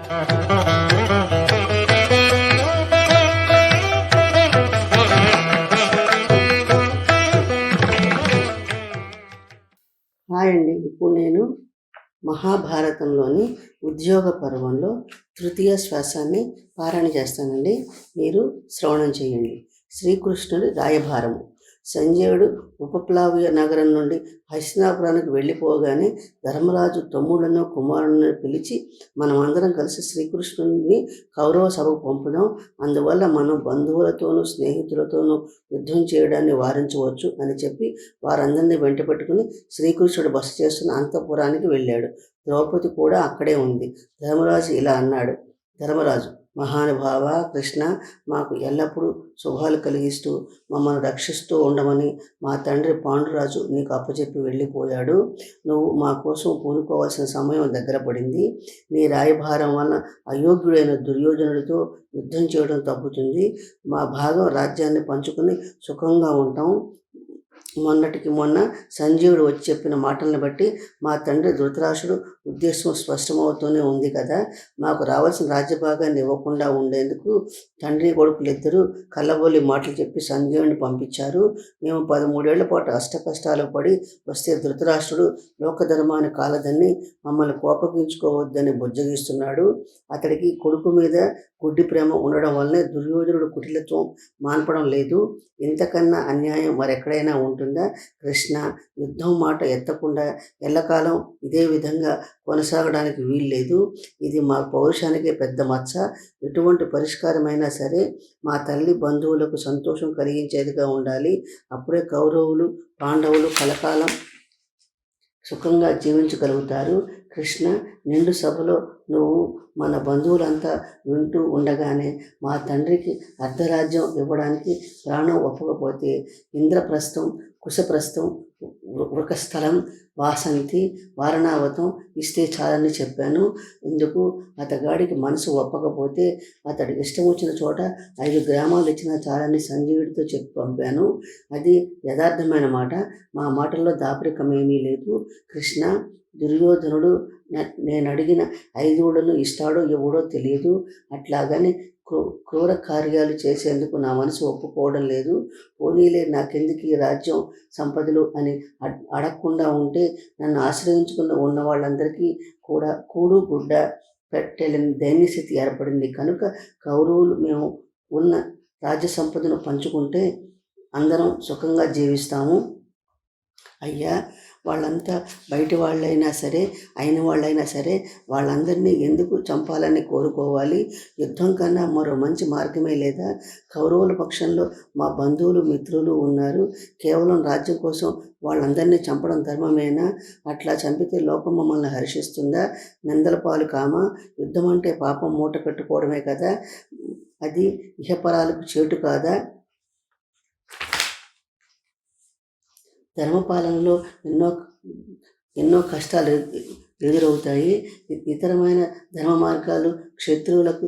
Hi అండి. ఇప్పుడు నేను మహాభారతంలోని ఉద్యోగ పర్వంలో తృతీయ శ్వాసాన్ని పారాయణ చేస్తానండి. మీరు శ్రవణం చేయండి. శ్రీకృష్ణుడి రాయభారము. సంజయుడు ఉపప్లావ్య నగరం నుండి హస్తినాపురానికి వెళ్ళిపోగానే ధర్మరాజు తమ్ముడును కుమారులను పిలిచి, మనం అందరం కలిసి శ్రీకృష్ణుడిని కౌరవ సభకు పంపుదాం, అందువల్ల మనం బంధువులతోనూ స్నేహితులతోనూ యుద్ధం చేయడాన్ని వారించవచ్చు అని చెప్పి వారందరినీ వెంట పెట్టుకుని శ్రీకృష్ణుడు బస చేస్తున్న అంతఃపురానికి వెళ్ళాడు. ద్రౌపది కూడా అక్కడే ఉంది. ధర్మరాజు ఇలా అన్నాడు. ధర్మరాజు: మహానుభావ కృష్ణ, మాకు ఎల్లప్పుడూ శుభాలు కలిగిస్తూ మమ్మల్ని రక్షిస్తూ ఉండమని మా తండ్రి పాండురాజు నీకు అప్పచెప్పి వెళ్ళిపోయాడు. నువ్వు మా కోసం పూనుకోవాల్సిన సమయం దగ్గర పడింది. నీ రాయభారం వలన అయోగ్యుడైన దుర్యోధనుడితో యుద్ధం చేయడం తప్పుతుంది. మా భాగం రాజ్యాన్ని పంచుకుని సుఖంగా ఉంటాం. మొన్నటికి మొన్న సంజీవుడు వచ్చి చెప్పిన మాటలను బట్టి మా తండ్రి ధృతరాష్ట్రుడు ఉద్దేశం స్పష్టమవుతూనే ఉంది కదా. మాకు రావాల్సిన రాజ్యభాగాన్ని ఇవ్వకుండా ఉండేందుకు తండ్రి కొడుకులిద్దరూ కళ్ళబొల్లి మాటలు చెప్పి సంజీవుని పంపించారు. మేము 13 ఏళ్ల పాటు అష్టకష్టాలు పడి వస్తే ధృతరాష్ట్రుడు లోకధర్మాన్ని కాలదని మమ్మల్ని కోపగించుకోవద్దని బుజ్జగిస్తున్నాడు. అతడికి కొడుకు మీద గుడ్డి ప్రేమ ఉండడం వల్లనే దుర్యోధనుడు కుటిలత్వం మాన్పడం లేదు. ఇంతకన్నా అన్యాయం మరెక్కడైనా ఉంటుందా? కృష్ణ, యుద్ధం మాట ఎత్తకుండా ఎల్లకాలం ఇదే విధంగా కొనసాగడానికి వీల్లేదు. ఇది మా పౌరుషానికే పెద్ద మచ్చ. ఎటువంటి పరిష్కారమైనా సరే మా తల్లి బంధువులకు సంతోషం కలిగించేదిగా ఉండాలి. అప్పుడే కౌరవులు పాండవులు కలకాలం సుఖంగా జీవించగలుగుతారు. కృష్ణ, నిండు సభలో నువ్వు మన బంధువులంతా వింటూ ఉండగానే మా తండ్రికి అర్ధరాజ్యం ఇవ్వడానికి ప్రాణం ఒప్పకపోతే ఇంద్రప్రస్థం, కుశప్రస్థం, వృకస్థలం, వాసంతి, వారణావతం ఇస్తే చాలని చెప్పాను. ఇందుకు అతగాడికి మనసు ఒప్పకపోతే అతడి ఇష్టం వచ్చిన చోట 5 గ్రామాలు ఇచ్చినా చాలని సంజీవుడితో చెప్పి పంపాను. అది యథార్థమైన మాట. మా మాటల్లో దాపరికమేమీ లేదు. కృష్ణ, దుర్యోధనుడు నేను అడిగిన 5 ఇస్తాడో ఇవ్వడో తెలియదు. అట్లాగని క్రూర కార్యాలు చేసేందుకు నా మనసు ఒప్పుకోవడం లేదు. పోనీలే, నాకెందుకు ఈ రాజ్యం సంపదలు అని అడగకుండా ఉంటే నన్ను ఆశ్రయించుకున్న ఉన్న వాళ్ళందరికీ కూడా కూడు గుడ్డ పెట్టలేని దైన్యస్థితి ఏర్పడింది కనుక కౌరవులు మేము ఉన్న రాజ్య సంపదను పంచుకుంటే అందరం సుఖంగా జీవిస్తాము. అయ్యా, వాళ్ళంతా బయట వాళ్ళైనా సరే అయిన వాళ్ళైనా సరే వాళ్ళందరినీ ఎందుకు చంపాలని కోరుకోవాలి? యుద్ధం కన్నా మరో మంచి మార్గమే లేదా? కౌరవుల పక్షంలో మా బంధువులు మిత్రులు ఉన్నారు. కేవలం రాజ్యం కోసం వాళ్ళందరినీ చంపడం ధర్మమేనా? అట్లా చంపితే లోకం మమ్మల్ని హర్షిస్తుందా? నిందల పాలు కామా? యుద్ధం అంటే పాపం మూట కట్టుకోవడమే కదా. అది ఇహపరాలకు చేటు కాదా? ధర్మపాలనలో ఎన్నో కష్టాలు ఎదురవుతాయి. ఇతరమైన ధర్మ మార్గాలు క్షత్రువులకు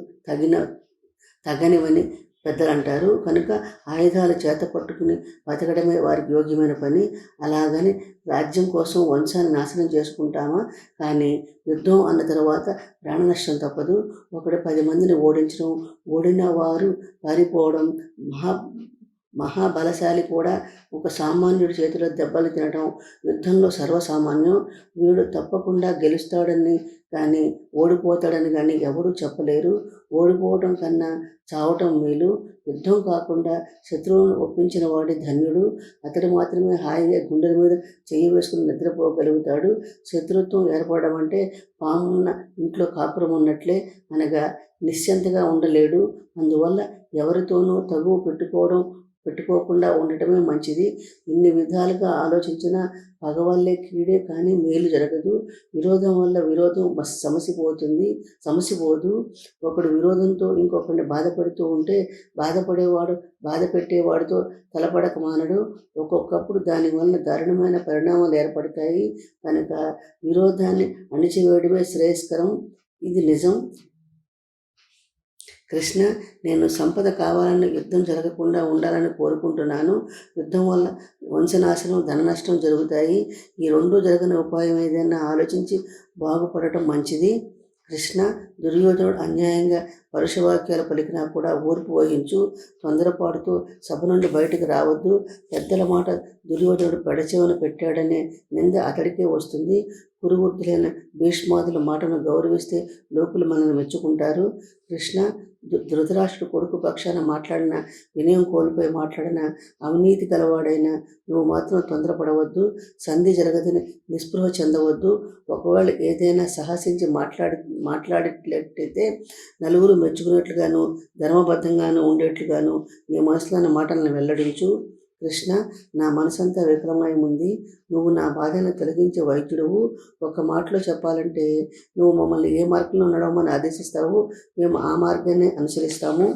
తగనివని పెద్దలు అంటారు. కనుక ఆయుధాలు చేత పట్టుకుని బతకడమే వారికి యోగ్యమైన పని. అలాగని రాజ్యం కోసం వంశాన్ని నాశనం చేసుకుంటామా? కానీ యుద్ధం అన్న తర్వాత ప్రాణ నష్టం తప్పదు. ఒకడు 10 మందిని ఓడించడం, ఓడిన వారు పారిపోవడం, మహాబలశాలి కూడా ఒక సామాన్యుడి చేతిలో దెబ్బలు తినడం యుద్ధంలో సర్వసామాన్యం. వీడు తప్పకుండా గెలుస్తాడని కానీ ఓడిపోతాడని కానీ ఎవరూ చెప్పలేరు. ఓడిపోవటం కన్నా చావటం మేలు. యుద్ధం కాకుండా శత్రువును ఒప్పించిన వాడి ధన్యుడు. అతడు మాత్రమే హాయిగా గుండెల మీద చెయ్యి వేసుకుని నిద్రపోగలుగుతాడు. శత్రుత్వం ఏర్పడడం అంటే పామున్న ఇంట్లో కాపురం ఉన్నట్లే, అనగా నిశ్చింతగా ఉండలేడు. అందువల్ల ఎవరితోనూ తగువ పెట్టుకోకుండా ఉండటమే మంచిది. ఇన్ని విధాలుగా ఆలోచించినా పగ వల్లే కీడే కానీ మేలు జరగదు. విరోధం వల్ల విరోధం సమసిపోదు. ఒకడు విరోధంతో ఇంకొకరిని బాధపడుతూ ఉంటే బాధ పెట్టేవాడితో తలపడక మానడు. ఒక్కొక్కప్పుడు దానివల్ల దారుణమైన పరిణామాలు ఏర్పడతాయి. కనుక విరోధాన్ని అణిచివేయడమే శ్రేయస్కరం. ఇది నిజం. కృష్ణ, నేను సంపద కావాలని యుద్ధం జరగకుండా ఉండాలని కోరుకుంటున్నాను. యుద్ధం వల్ల వంశనాశనం, ధన నష్టం జరుగుతాయి. ఈ 2 జరగని ఉపాయం ఏదైనా ఆలోచించి బాగుపడటం మంచిది. కృష్ణ, దుర్యోధనుడు అన్యాయంగా పరుషవాక్యాలు పలికినా కూడా ఓర్పు వహించు. తొందరపాటుతో సభ నుండి బయటకు రావద్దు. పెద్దల మాట దుర్యోధనుడు పెడచెవిన పెట్టాడనే నింద అతడికే వస్తుంది. కురువృద్ధులైన భీష్మాదుల మాటను గౌరవిస్తే లోకులు మనల్ని మెచ్చుకుంటారు. కృష్ణ, ధృతరాష్ట్రుడు కొడుకు పక్షాన మాట్లాడిన, వినయం కోల్పోయి మాట్లాడిన, అవినీతి గలవాడైనా నువ్వు మాత్రం తొందరపడవద్దు. సంధి జరగదని నిస్పృహ చెందవద్దు. ఒకవేళ ఏదైనా సాహసించి మాట్లాడేట్లయితే నలుగురు మెచ్చుకున్నట్లుగాను ధర్మబద్ధంగాను ఉండేట్లుగాను నీ మనసులోని మాటలను వెల్లడించు. కృష్ణ, నా మనసంతా విఫలమై ఉంది. నువ్వు నా బాధను తొలగించే వైద్యుడువు. ఒక మాటలో చెప్పాలంటే నువ్వు మమ్మల్ని ఏ మార్గంలో నడవమని ఆదేశిస్తావు, మేము ఆ మార్గాన్ని అనుసరిస్తాము.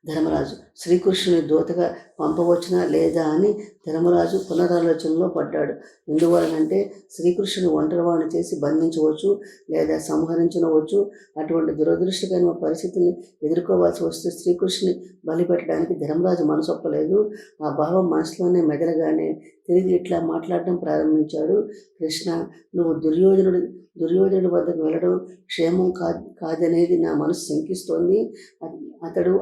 ధర్మరాజు, శ్రీకృష్ణుని దూతగా పంపవచ్చునా లేదా అని ధర్మరాజు పునరాలోచనలో పడ్డాడు. ఎందువలనంటే శ్రీకృష్ణుని ఒంటరివాణ్ణి చేసి బంధించవచ్చు లేదా సంహరించవచ్చు. అటువంటి దురదృష్టకరమైన పరిస్థితిని ఎదుర్కోవాల్సి వస్తే శ్రీకృష్ణుని బలిపెట్టడానికి ధర్మరాజు మనసొప్పలేదు. ఆ భావం మనసులోనే మెదలగానే తిరిగి ఇట్లా మాట్లాడడం ప్రారంభించాడు. కృష్ణ, నువ్వు దుర్యోధనుడి వద్దకు వెళ్ళడం క్షేమం కాదనేది నా మనసు శంకిస్తోంది.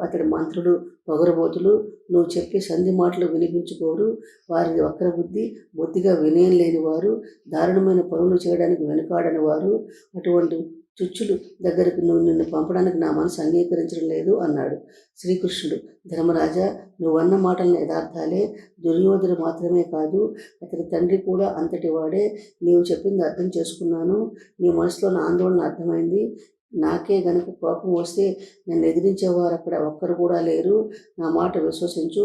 అతడి మంత్రులు పొగరబోతులు. నువ్వు చెప్పే సంధి మాటలు వినిపించుకోరు. వారిది వక్ర బుద్ధి, బొత్తిగా వినయం లేని వారు, దారుణమైన పనులు చేయడానికి వెనుకాడని వారు. అటువంటి చుచ్చులు దగ్గరికి నిన్ను పంపడానికి నా మనసు అంగీకరించడం లేదు అన్నాడు. శ్రీకృష్ణుడు, ధర్మరాజా, నువ్వన్న మాటలను యథార్థాలే. దుర్యోధను మాత్రమే కాదు, అతని తండ్రి కూడా అంతటి వాడే. నీవు చెప్పింది అర్థం చేసుకున్నాను. నీ మనసులో నా ఆందోళన అర్థమైంది. నాకే గనుక కోపం వస్తే నన్ను ఎదిరించేవారు అక్కడ ఒక్కరు కూడా లేరు. నా మాట విశ్వసించు.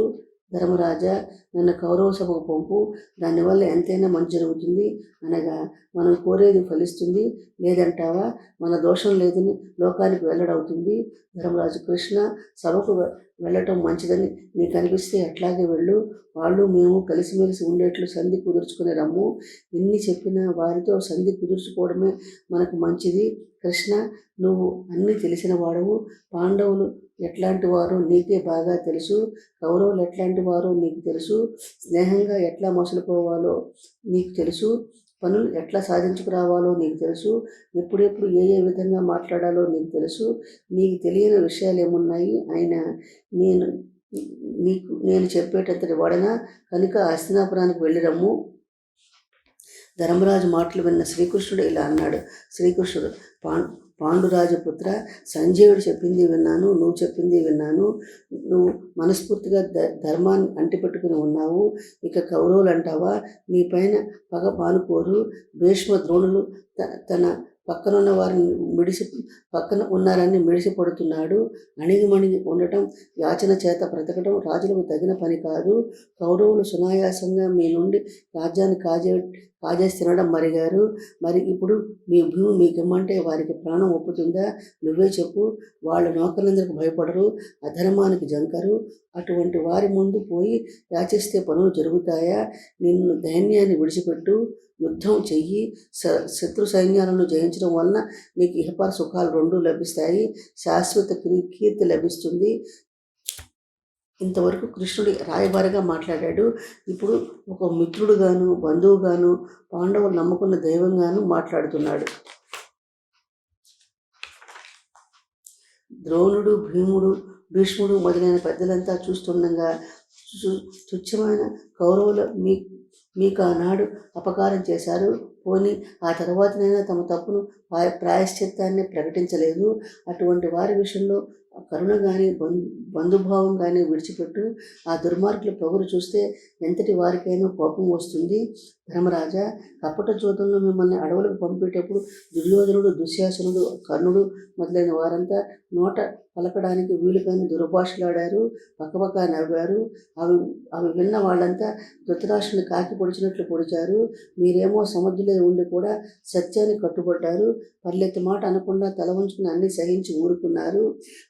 ధర్మరాజా, నన్ను కౌరవ సభకు పంపు. దానివల్ల ఎంతైనా మంచి జరుగుతుంది. అనగా మనం కోరేది ఫలిస్తుంది. లేదంటావా మన దోషం లేదని లోకానికి వెల్లడవుతుంది. ధర్మరాజు, కృష్ణ, సభకు వెళ్ళటం మంచిదని నీకు అనిపిస్తే అట్లాగే వెళ్ళు. వాళ్ళు మేము కలిసిమెలిసి ఉండేట్లు సంధి కుదుర్చుకుని రమ్ము. ఎన్ని చెప్పినా వారితో సంధి కుదుర్చుకోవడమే మనకు మంచిది. కృష్ణ, నువ్వు అన్నీ తెలిసిన వాడవు. పాండవులు ఎట్లాంటి వారో నీకే బాగా తెలుసు. కౌరవులు ఎట్లాంటి వారో నీకు తెలుసు. స్నేహంగా ఎట్లా మసులుకోవాలో నీకు తెలుసు. పనులు ఎట్లా సాధించుకురావాలో నీకు తెలుసు. ఎప్పుడెప్పుడు ఏ విధంగా మాట్లాడాలో నీకు తెలుసు. నీకు తెలియని విషయాలు ఏమున్నాయి? అయినా నేను చెప్పేటంతటి వాడనా కనుక హస్తినాపురానికి వెళ్ళిరమ్ము. ధర్మరాజు మాటలు విన్న శ్రీకృష్ణుడు ఇలా అన్నాడు. శ్రీకృష్ణుడు, పాండురాజపుత్ర, సంజయుడు చెప్పింది విన్నాను, నువ్వు చెప్పింది విన్నాను. నువ్వు మనస్ఫూర్తిగా ధర్మాన్ని అంటిపెట్టుకుని ఉన్నావు. ఇక కౌరవులు అంటావా? నీ పైన పగ పానుకోరు. భీష్మ ద్రోణులు తన పక్కన ఉన్నారని మిడిసిపడుతున్నాడు. అణిగిమణిగి ఉండటం, యాచన చేత బ్రతకడం రాజులకు తగిన పని కాదు. కౌరవులు సునాయాసంగా మీ నుండి రాజ్యాన్ని కాజేసి తినడం మరిగారు. మరి ఇప్పుడు మీ భూమి మీకిమ్మంటే వారికి ప్రాణం ఒప్పుతుందా? నువ్వే చెప్పు. వాళ్ళ నౌకర్లందరికి భయపడరు, అధర్మానికి జంకరు. అటువంటి వారి ముందు పోయి యాచిస్తే పనులు జరుగుతాయా? నిన్ను దైన్యాన్ని విడిచిపెట్టు, యుద్ధం చెయ్యి. శత్రు సైన్యాలను జయించడం వలన నీకు ఇహపర సుఖాలు రెండూ లభిస్తాయి. శాశ్వత కీర్తి లభిస్తుంది. ఇంతవరకు కృష్ణుడి రాయబారిగా మాట్లాడాడు. ఇప్పుడు ఒక మిత్రుడుగాను, బంధువుగాను, పాండవులు నమ్ముకున్న దైవంగాను మాట్లాడుతున్నాడు. ద్రోణుడు, భీష్ముడు మొదలైన పెద్దలంతా చూస్తుండగా తుచ్చమైన కౌరవులు మీకు ఆనాడు అపకారం చేశారు. పోనీ ఆ తర్వాతనైనా తమ తప్పును ప్రాయశ్చిత్తాన్ని ప్రకటించలేదు. అటువంటి వారి విషయంలో కరుణ కానీ బంధుభావం కానీ విడిచిపెట్టు. ఆ దుర్మార్గుల పొగరు చూస్తే ఎంతటి వారికైనా కోపం వస్తుంది. ధర్మరాజా, కపట జోదంలో మిమ్మల్ని అడవులకు పంపేటప్పుడు దుర్యోధనుడు, దుశ్శాసనుడు, కర్ణుడు మొదలైన వారంతా నోట పలకడానికి వీలుగాని దుర్భాషలాడారు, పక్కపక్క నవ్వారు. అవి విన్న వాళ్ళంతా ధృతరాష్ట్రుని కాకి పొడిచినట్లు పొడిచారు. మీరేమో సమర్థులై ఉండి కూడా సత్యాన్ని కట్టుబడ్డారు. పర్లెత్తి మాట అనకుండా తల వంచుకుని అన్ని సహించి ఊరుకున్నారు.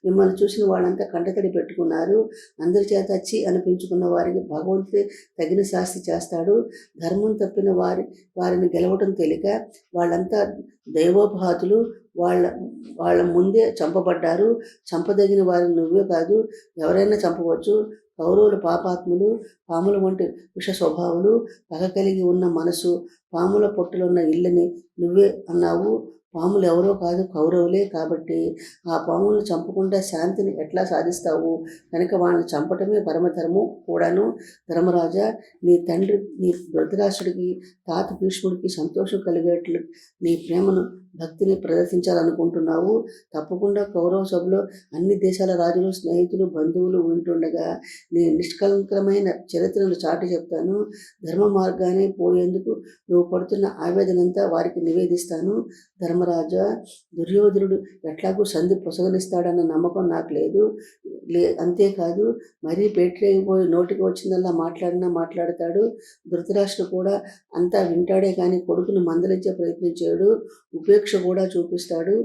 మిమ్మల్ని చూసిన వాళ్ళంతా కంటతడి పెట్టుకున్నారు. అందరి చేత వచ్చి అనిపించుకున్న వారికి భగవంతుడే తగిన శాస్తి చేస్తాడు. ధర్మం తప్పిన వారిని గెలవటం తేలిక. వాళ్ళంతా దైవోపహాతులు. వాళ్ళ ముందే చంపబడ్డారు. చంపదగిన వారిని నువ్వే కాదు, ఎవరైనా చంపవచ్చు. కౌరవులు పాపాత్ములు, పాముల వంటి విష స్వభావులు, పగ కలిగి ఉన్న మనసు, పాముల పొట్టులున్న ఇళ్ళని నువ్వే అన్నావు. పాములు ఎవరో కాదు, కౌరవులే. కాబట్టి ఆ పాములను చంపకుండా శాంతిని ఎట్లా సాధిస్తావు? కనుక వాళ్ళని చంపటమే పరమధర్మం కూడాను. ధర్మరాజా, నీ ధృతరాష్ట్రుడికి, తాత భీష్ముడికి సంతోషం కలిగేట్లు నీ ప్రేమను, భక్తిని ప్రదర్శించాలనుకుంటున్నావు. తప్పకుండా కౌరవ సభలో అన్ని దేశాల రాజులు, స్నేహితులు, బంధువులు ఉంటుండగా నీ నిష్కలంకమైన చరిత్రను చాటి చెప్తాను. ధర్మ మార్గాన్ని పోయేందుకు నువ్వు పడుతున్న ఆవేదనంతా వారికి నివేదిస్తాను. ధర్మరాజా, దుర్యోధనుడు ఎట్లాగూ సంధి పొసగలిస్తాడన్న నమ్మకం నాకు లేదు. అంతేకాదు, మరీ పేటరేగిపోయి నోటికి వచ్చిందల్లా మాట్లాడతాడు. ధృతరాష్ట్రుడు కూడా అంతా వింటాడే కానీ కొడుకును మందలించే ప్రయత్నం చేయడు, ఉపేక్ష కూడా చూపిస్తాడు.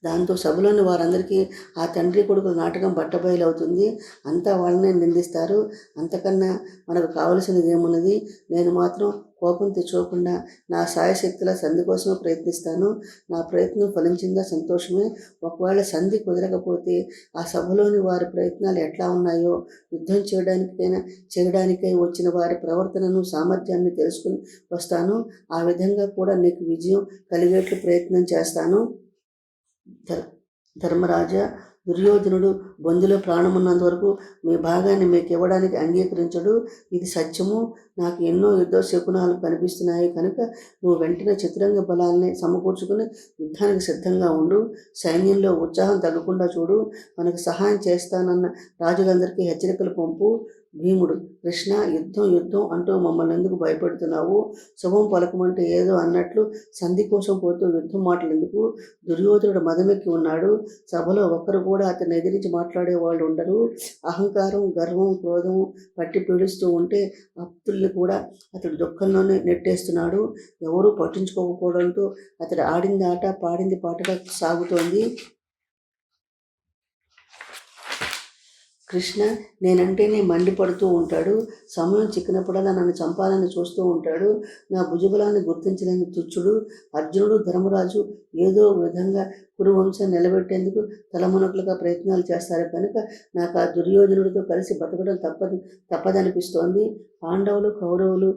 దాంతో సభలోని వారందరికీ ఆ తండ్రి కొడుకుల నాటకం బట్టబయలవుతుంది. అంతా వాళ్ళనే నిందిస్తారు. అంతకన్నా మనకు కావలసినది ఏమున్నది? నేను మాత్రం కోపం తెచ్చుకోకుండా నా సాయశక్తుల సంధి కోసమే ప్రయత్నిస్తాను. నా ప్రయత్నం ఫలించిందా సంతోషమే. ఒకవేళ సంధి కుదరకపోతే ఆ సభలోని వారి ప్రయత్నాలు ఎట్లా ఉన్నాయో యుద్ధం చేయడానికై వచ్చిన వారి ప్రవర్తనను, సామర్థ్యాన్ని తెలుసుకుని వస్తాను. ఆ విధంగా కూడా నీకు విజయం కలిగేట్లు ప్రయత్నం చేస్తాను. ధర్మరాజా, దుర్యోధనుడు బొందులో ప్రాణమున్నంత వరకు మీ భాగాన్ని మీకు ఇవ్వడానికి అంగీకరించడు. ఇది సత్యము. నాకు ఎన్నో యుద్ధ శకునాలు కనిపిస్తున్నాయి కనుక నువ్వు వెంటనే చతురంగ బలాల్ని సమకూర్చుకుని యుద్ధానికి సిద్ధంగా ఉండు. సైన్యంలో ఉత్సాహం తగ్గకుండా చూడు. మనకు సహాయం చేస్తానన్న రాజులందరికీ హెచ్చరికలు పంపు. భీముడు, కృష్ణ, యుద్ధం అంటూ మమ్మల్ని ఎందుకు భయపెడుతున్నావు? శుభం పలకమంటే ఏదో అన్నట్లు సంధి కోసం పోతూ యుద్ధం మాటలు ఎందుకు? దుర్యోధనుడు మదమెక్కి ఉన్నాడు. సభలో ఒక్కరు కూడా అతన్ని ఎదిరించి మాట్లాడే వాళ్ళు ఉండరు. అహంకారం, గర్వం, క్రోధం పట్టి పీడిస్తూ ఉంటే భక్తుల్ని కూడా అతడు దుఃఖంలోనే నెట్టేస్తున్నాడు. ఎవరూ పట్టించుకోకపోవడంతో అతడు ఆడింది ఆట, పాడింది పాటగా సాగుతోంది. కృష్ణ నేనంటేనే మండిపడుతూ ఉంటాడు. సమయం చిక్కినప్పుడల్లా నన్ను చంపాలని చూస్తూ ఉంటాడు. నా భుజబలాన్ని గుర్తించలేని తుచ్చుడు. అర్జునుడు, ధర్మరాజు ఏదో విధంగా కురువంశం నిలబెట్టేందుకు తలమునకలుగా ప్రయత్నాలు చేస్తారు కనుక నాకు ఆ దుర్యోధనుడితో కలిసి బతకడం తప్పదనిపిస్తోంది. పాండవులు, కౌరవులు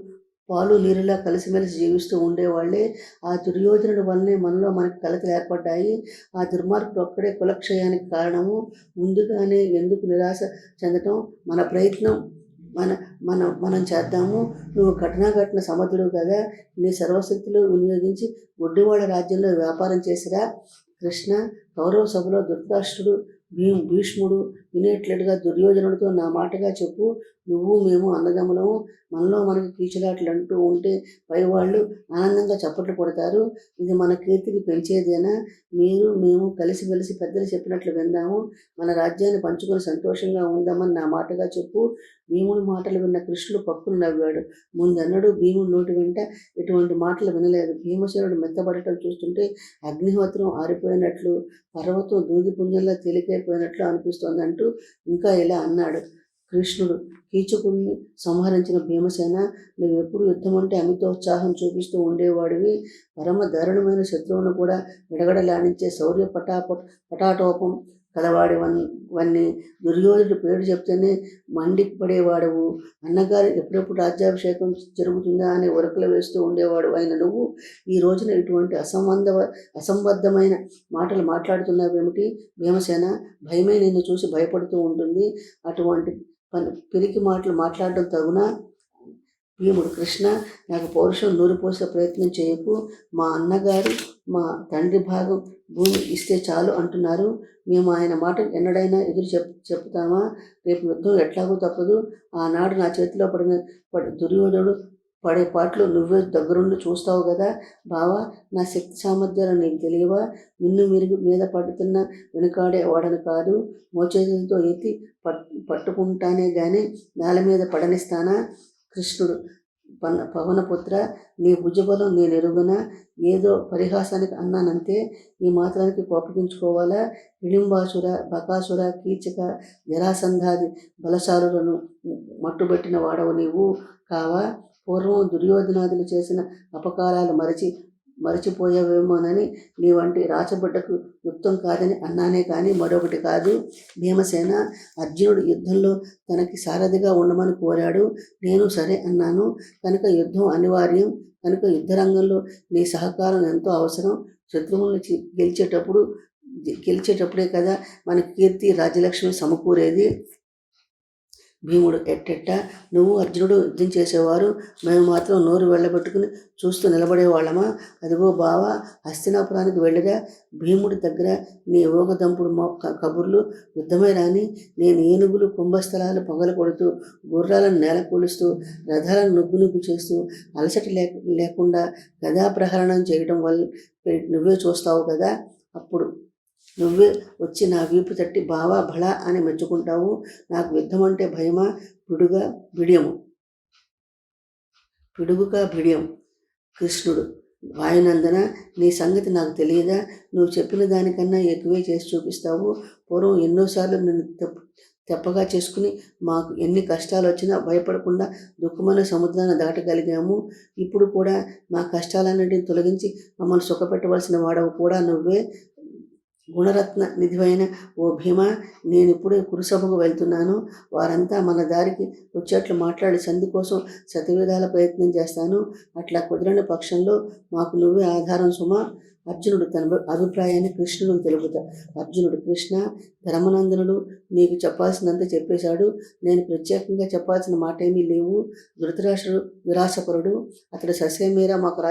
పాలు నీరులా కలిసిమెలిసి జీవిస్తూ ఉండేవాళ్లే. ఆ దుర్యోధనుడి వల్లనే మనకి కలతలు ఏర్పడ్డాయి. ఆ దుర్మార్గుడు ఒక్కడే కులక్షయానికి కారణము. ముందుగానే ఎందుకు నిరాశ చెందటం? మన ప్రయత్నం మనం చేద్దాము. నువ్వు ఘటన సమర్థుడు కదా, నీ సర్వశక్తులు వినియోగించి గుడ్డివాడ రాజ్యంలో వ్యాపారం చేసిరా. కృష్ణ, కౌరవ సభలో ధృతరాష్ట్రుడు, భీష్ముడు వినేట్లుగా దుర్యోధనుడితో నా మాటగా చెప్పు. నువ్వు మేము అన్నదమ్ములము. మనలో మనకి కీచులాట్లు అంటూ ఉంటే పైవాళ్ళు ఆనందంగా చప్పట్లు కొడతారు. ఇది మన కీర్తికి పెంచేదేనా? మేము కలిసిమెలిసి పెద్దలు చెప్పినట్లు విందాము. మన రాజ్యాన్ని పంచుకొని సంతోషంగా ఉందామని నా మాటగా చెప్పు. భీముడి మాటలు విన్న కృష్ణుడు పక్కును నవ్వాడు. ముందన్నడు భీముడి నోటి వెంట ఇటువంటి మాటలు వినలేదు. భీమసేనుడు మెత్తబడటం చూస్తుంటే అగ్నిహోత్రం ఆరిపోయినట్లు, పర్వతం దూదిపుంజంలో తేలికైపోయినట్లు అనిపిస్తోందంటూ ఇంకా ఇలా అన్నాడు. కృష్ణుడు, కీచకుడిని సంహరించిన భీమసేన, నువ్వెప్పుడు యుద్ధం అంటే అమితోత్సాహం చూపిస్తూ ఉండేవాడివి. పరమ దారుణమైన శత్రువును కూడా విడగడలాడించే శౌర్య పటాటోపం కలవాడివన్నీ. దుర్యోధనుడు పేరు చెప్తేనే మండిపడేవాడవు. అన్నగారు ఎప్పుడెప్పుడు రాజ్యాభిషేకం జరుగుతుందా అని ఉరకలు వేస్తూ ఉండేవాడు అయిన నువ్వు ఈ రోజున ఇటువంటి అసంబద్ధమైన మాటలు మాట్లాడుతున్నావేమిటి? భీమసేన, భయమే నిన్ను చూసి భయపడుతూ ఉంటుంది. అటువంటి పిరికి మాటలు మాట్లాడడం తగునా? భీముడు, కృష్ణ, నాకు పౌరుషం నూరిపోసే ప్రయత్నం చేయకు. మా అన్నగారు మా తండ్రి భాగం భూమి ఇస్తే చాలు అంటున్నారు. మేము ఆయన మాట ఎన్నడైనా ఎదురు చెప్తామా? రేపు యుద్ధం ఎట్లాగూ తప్పదు. ఆనాడు నా చేతిలో దుర్యోధనుడు పడే పాటలు నువ్వే దగ్గరుండి చూస్తావు కదా బావా. నా శక్తి సామర్థ్యాలు నీకు తెలియవా? మీద పడుతున్న వెనుకాడే వాడని కాదు. మోచేతులతో ఎత్తి పట్టుకుంటానే గాని నేల మీద పడనిస్తానా? కృష్ణుడు, పవనపుత్ర, నీ భుజబలం నేనెరుగునా? ఏదో పరిహాసానికి అన్నానంతే. ఈ మాత్రానికి కోపగించుకోవాలా? హిడింబాసుర, బకాసుర, కీచక, జరాసంధాది బలశాలులను మట్టుబెట్టిన వాడవు నీవు కావా? పూర్వం దుర్యోధనాదులు చేసిన అపకారాలు మరచి మరచిపోయావేమోనని నీ వంటి రాచబిడ్డకు యుక్తం కాదని అన్నానే కానీ మరొకటి కాదు. భీమసేన అర్జునుడు యుద్ధంలో తనకి సారథిగా ఉండమని కోరాడు. నేను సరే అన్నాను. కనుక యుద్ధం అనివార్యం. కనుక యుద్ధరంగంలో నీ సహకారం ఎంతో అవసరం. శత్రువుల్ని గెలిచేటప్పుడే కదా మన కీర్తి రాజ్యలక్ష్మి సమకూరేది. భీముడు ఎట్టెట్ట నువ్వు అర్జునుడు యుద్ధం చేసేవారు, మేము మాత్రం నోరు వెళ్ళబెట్టుకుని చూస్తూ నిలబడేవాళ్ళమా? అదిగో బావా, హస్తినాపురానికి వెళ్ళగా భీముడి దగ్గర నీ ఊగదంపుడు కబుర్లు యుద్ధమే రాని నేను ఏనుగులు కుంభస్థలాలు పగల కొడుతూ గుర్రాలను నేల కూలుస్తూ రథాలను నుగ్గు చేస్తూ అలసట లేకుండా గదాప్రహరణం చేయడం వల్ల నువ్వే చూస్తావు కదా. అప్పుడు నువ్వే వచ్చి నా వీపు తట్టి బావా భళా అని మెచ్చుకుంటావు. నాకు యుద్ధం అంటే భయమా? పిడుగుగా బిడియం. కృష్ణుడు వాయునందన, నీ సంగతి నాకు తెలియదా? నువ్వు చెప్పిన దానికన్నా ఎక్కువే చేసి చూపిస్తావు. పూర్వం ఎన్నోసార్లు నిన్ను తెప్పగా చేసుకుని మాకు ఎన్ని కష్టాలు వచ్చినా భయపడకుండా దుఃఖమైన సముద్రాన్ని దాటగలిగాము. ఇప్పుడు కూడా మా కష్టాలన్నింటినీ తొలగించి మమ్మల్ని సుఖపెట్టవలసిన వాడవు కూడా నువ్వే. గుణరత్న నిధివైన ఓ భీమ, నేనిప్పుడే కురుసభకు వెళ్తున్నాను. వారంతా మన దారికి వచ్చేట్లు మాట్లాడి సంధి కోసం శతవిధాల ప్రయత్నం చేస్తాను. అట్లా కుదరని పక్షంలో మాకు నువ్వే ఆధారం సుమా. అర్జునుడు తన అభిప్రాయాన్ని కృష్ణుడికి తెలుపుతాడు. అర్జునుడు, కృష్ణ, ధర్మనందనుడు నీకు చెప్పాల్సినంత చెప్పేశాడు. నేను ప్రత్యేకంగా చెప్పాల్సిన మాట ఏమీ లేవు. ధృతరాష్ట్రుడు విరాసపరుడు. అతడు ససేమీరా మాకు